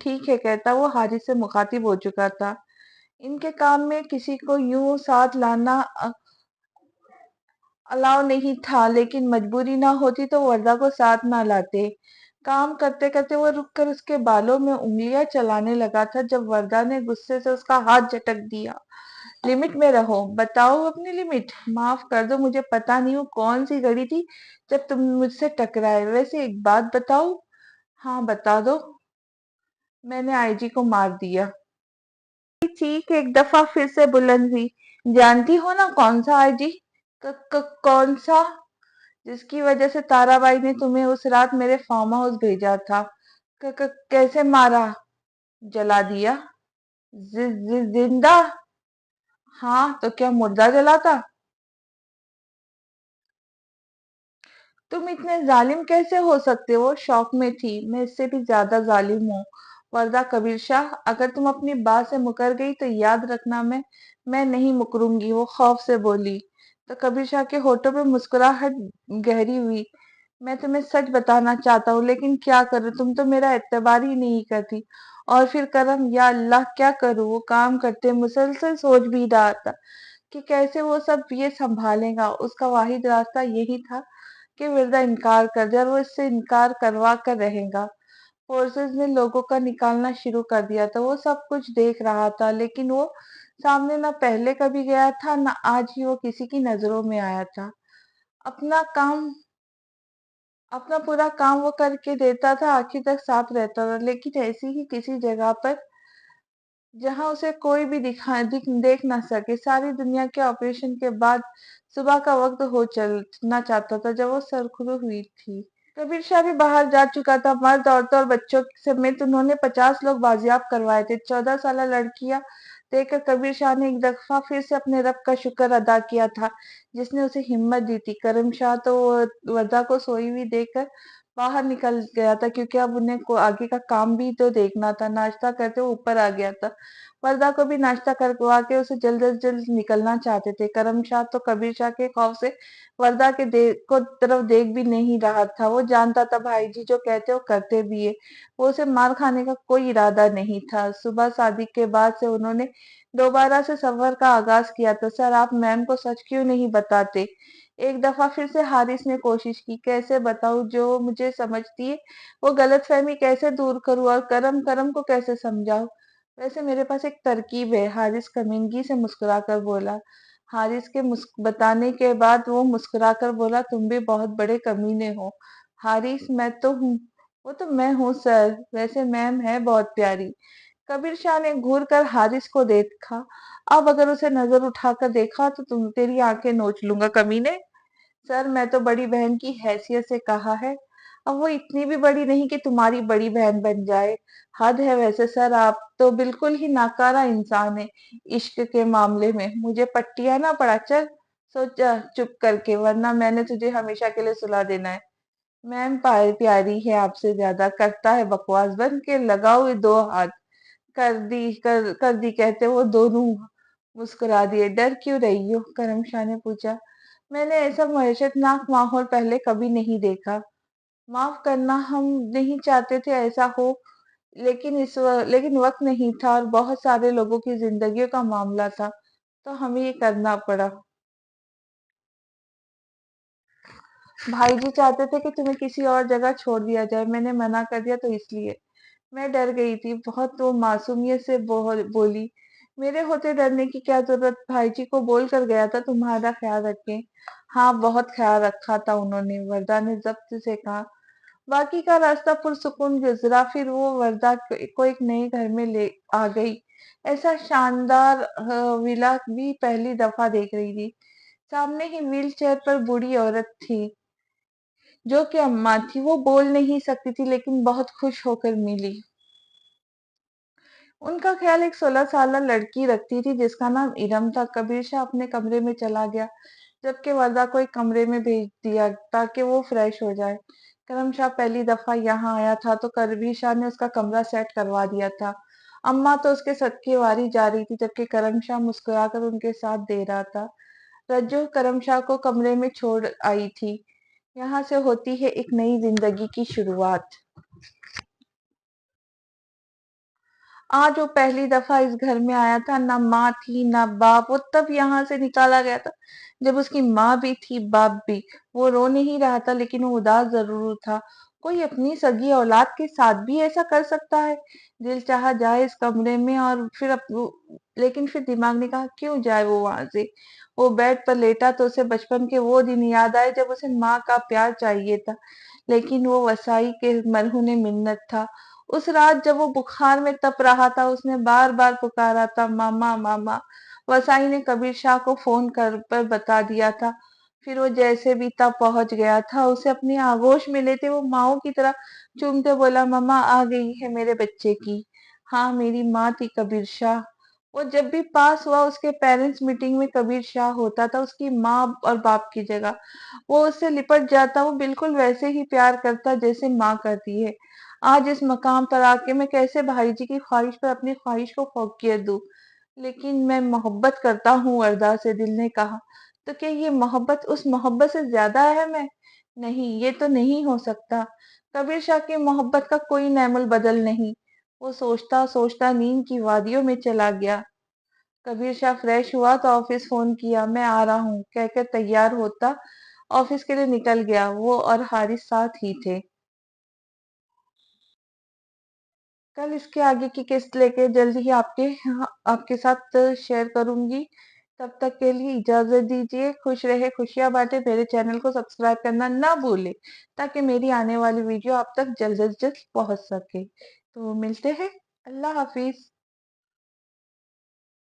ठीक है, कहता वो हाजिर से मुखातिब हो चुका था। इनके काम में किसी को यूं साथ लाना अलाउ नहीं था, लेकिन मजबूरी ना होती तो वर्दा को साथ ना लाते। काम करते करते वो रुककर उसके बालों में उंगलियां चलाने लगा था जब वरदा ने गुस्से से उसका हाथ झटक दिया। लिमिट में रहो, बताओ अपनी लिमिट। माफ कर दो, मुझे पता नहीं वो कौन सी घड़ी थी जब तुम मुझसे टकराए। वैसे एक बात बताओ। हाँ बता दो। मैंने आईजी को मार दिया। चीख एक दफा फिर से बुलंद हुई। जानती हो ना कौन सा आईजी? कौन सा? जिसकी वजह से ताराबाई ने तुम्हें उस रात मेरे फार्म हाउस भेजा था। कैसे मारा? जला दिया। जिंदा? हाँ तो क्या मुर्दा जलाता? तुम इतने जालिम कैसे हो सकते हो? शौक में थी, मैं इससे भी ज्यादा जालिम हूँ। वरदा कबीर शाह, अगर तुम अपनी बात से मुकर गई तो याद रखना मैं नहीं मुकरूंगी, वो खौफ से बोली। तो कबीर शाह के होठों पे मुस्कुराहट गहरी हुई। मैं तुम्हें सच बताना चाहता हूँ, लेकिन क्या करूँ, तुम तो मेरा एतबार ही नहीं करती। और फिर करम, या अल्लाह क्या करूँ? वो काम करते मुसलसल सोच भी रहा था कि कैसे वो सब ये संभालेगा। उसका वाहिद रास्ता यही था कि मिर्जा इनकार कर दे और वो इससे इनकार करवा कर रहेगा। फोर्सेस ने लोगों का निकालना शुरू कर दिया था। वो सब कुछ देख रहा था, लेकिन वो सामने ना पहले कभी गया था, ना आज ही वो किसी की नजरों में आया था। अपना काम, अपना पूरा काम वो करके देता था, आखिर तक साथ रहता था, लेकिन ऐसी ही किसी जगह पर जहां उसे कोई भी देख ना सके। सारी दुनिया के ऑपरेशन के बाद सुबह का वक्त हो चलना चाहता था जब वो सरखुरू हुई थी। कबीर शाह भी बाहर जा चुका था। मर्द, औरतों और बच्चों समेत उन्होंने 50 लोग बाजियाब करवाए थे। 14 साल लड़कियां देखकर कबीर शाह ने एक दफा फिर से अपने रब का शुक्र अदा किया था, जिसने उसे हिम्मत दी थी। करम शाह तो वरदा को सोई हुई देखकर बाहर निकल गया था, क्योंकि अब उन्हें को आगे का काम भी तो देखना था। नाश्ता करते वो ऊपर आ गया था। वरदा को भी नाश्ता करवा के उसे जल्द से जल्द निकलना चाहते थे। करम शाह तो कबीर शाह के खौफ से वरदा के को तरफ देख भी नहीं रहा था। वो जानता था भाई जी जो कहते वो करते भी है। वो उसे मार खाने का कोई इरादा नहीं था। सुबह शादी के बाद से उन्होंने दोबारा से सफर का आगाज किया था। सर, आप मैम को सच क्यों नहीं बताते? एक दफा फिर से हारिस ने कोशिश की। कैसे बताऊं? जो वो मुझे समझती है वो गलतफहमी कैसे दूर करूं, और करम करम को कैसे समझाऊं? वैसे मेरे पास एक तरकीब है, हारिस कमीनगी से मुस्कुराकर बोला। हारिस के बताने के बाद वो मुस्कुराकर बोला, तुम भी बहुत बड़े कमीने हो हारिस। मैं तो हूँ। वो तो मैं हूँ सर, वैसे मैम है बहुत प्यारी। कबीर शाह ने घूर कर हारिस को देखा। अब अगर उसे नजर उठाकर देखा तो तुम तेरी आंखें नोच लूंगा कमीने। सर, मैं तो बड़ी बहन की हैसियत से कहा है। अब वो इतनी भी बड़ी नहीं कि तुम्हारी बड़ी बहन बन जाए। हद है वैसे सर, आप तो बिल्कुल ही नाकारा इंसान है इश्क के मामले में। मुझे पट्टियां ना पड़ा, चल सोचा चुप करके, वरना मैंने तुझे हमेशा के लिए सुला देना है। मैम प्यारी है आपसे ज्यादा, करता है बकवास, बन के लगाओ ये दो हाथ। कर दी कहते वो दोनों मुस्कुरा दिए। डर क्यों रही हो? करम शाह ने पूछा। मैंने ऐसा वहशतनाक माहौल पहले कभी नहीं देखा। माफ करना, हम नहीं चाहते थे ऐसा हो, लेकिन वक्त नहीं था और बहुत सारे लोगों की जिंदगियों का मामला था, तो हमें ये करना पड़ा। भाई जी चाहते थे कि तुम्हें किसी और जगह छोड़ दिया जाए, मैंने मना कर दिया तो इसलिए। मैं डर गई थी बहुत, वो मासूमियत से बोली। मेरे होते डरने की क्या जरूरत? भाई जी को बोल कर गया था तुम्हारा ख्याल रखें। हाँ, बहुत ख्याल रखा था उन्होंने, वरदा ने जब्त से कहा। बाकी का रास्ता पुरसुकून गुजरा। फिर वो वरदा को एक नए घर में ले आ गई। ऐसा शानदार विला भी पहली दफा देख रही थी। सामने ही व्हील चेयर पर बूढ़ी औरत थी जो कि अम्मा थी। वो बोल नहीं सकती थी, लेकिन बहुत खुश होकर मिली। उनका ख्याल एक 16 साल लड़की रखती थी जिसका नाम इरम था। कबीर शाह अपने कमरे में चला गया, जबकि वरदा को एक कमरे में भेज दिया ताकि वो फ्रेश हो जाए। करम शाह पहली दफा यहाँ आया था तो कबीर शाह ने उसका कमरा सेट करवा दिया था। अम्मा तो उसके सदके वारी जा रही थी, जबकि करम शाह मुस्कुराकर उनके साथ दे रहा था। रज्जू करम शाह को कमरे में छोड़ आई थी। यहाँ से होती है एक नई जिंदगी की शुरुआत। आज वो पहली दफा इस घर में आया था। ना माँ थी ना बाप। वो तब यहाँ से निकाला गया था जब उसकी माँ भी थी, बाप भी। वो रो नहीं रहा था, लेकिन वो उदास जरूर था। कोई अपनी सगी औलाद के साथ भी ऐसा कर सकता है? दिल चाहा जाए इस कमरे में और फिर लेकिन फिर दिमाग ने कहा क्यों जाए वो वहां से। वो बेड पर लेटा तो उसे बचपन के वो दिन याद आए जब उसे माँ का प्यार चाहिए था, लेकिन वो वसाई के मरहूने मिन्नत था। उस रात जब वो बुखार में तप रहा था, उसने बार बार पुकारा था, मामा मामा। वसाई ने कबीर शाह को फोन कर पर बता दिया था। फिर वो जैसे भी तब पहुंच गया था, उसे अपनी आगोश में लेते वो माओ की तरह चूमते बोला, मम्मा आ गई है मेरे बच्चे की। हाँ, मेरी माँ थी कबीर शाह। वो जब भी पास हुआ, उसके पेरेंट्स मीटिंग में कबीर शाह होता था उसकी माँ और बाप की जगह। वो उससे लिपट जाता, वो बिल्कुल वैसे ही प्यार करता जैसे माँ करती है। आज इस मकाम पर आके मैं कैसे भाई जी की ख्वाहिश पर अपनी ख्वाहिश को फौकियत दूं? लेकिन मैं मोहब्बत करता हूँ वर्दा से, दिल ने कहा। तो क्या ये मोहब्बत उस मोहब्बत से ज्यादा अहम है? नहीं, ये तो नहीं हो सकता। कबीर शाह की मोहब्बत का कोई नैमुल बदल नहीं। वो सोचता सोचता नींद की वादियों में चला गया। कबीर शाह फ्रेश हुआ तो ऑफिस फोन किया, मैं आ रहा हूँ कहकर तैयार होता ऑफिस के लिए निकल गया। वो और हारिस साथ ही थे। कल इसके आगे की किस्त लेके जल्दी ही आपके साथ शेयर करूंगी। तब तक के लिए इजाजत दीजिए। खुश रहे, खुशियां बांटे। मेरे चैनल को सब्सक्राइब करना ना भूले, ताकि मेरी आने वाली वीडियो आप तक जल्द से जल्द पहुंच सके। तो मिलते हैं। अल्लाह हाफिज।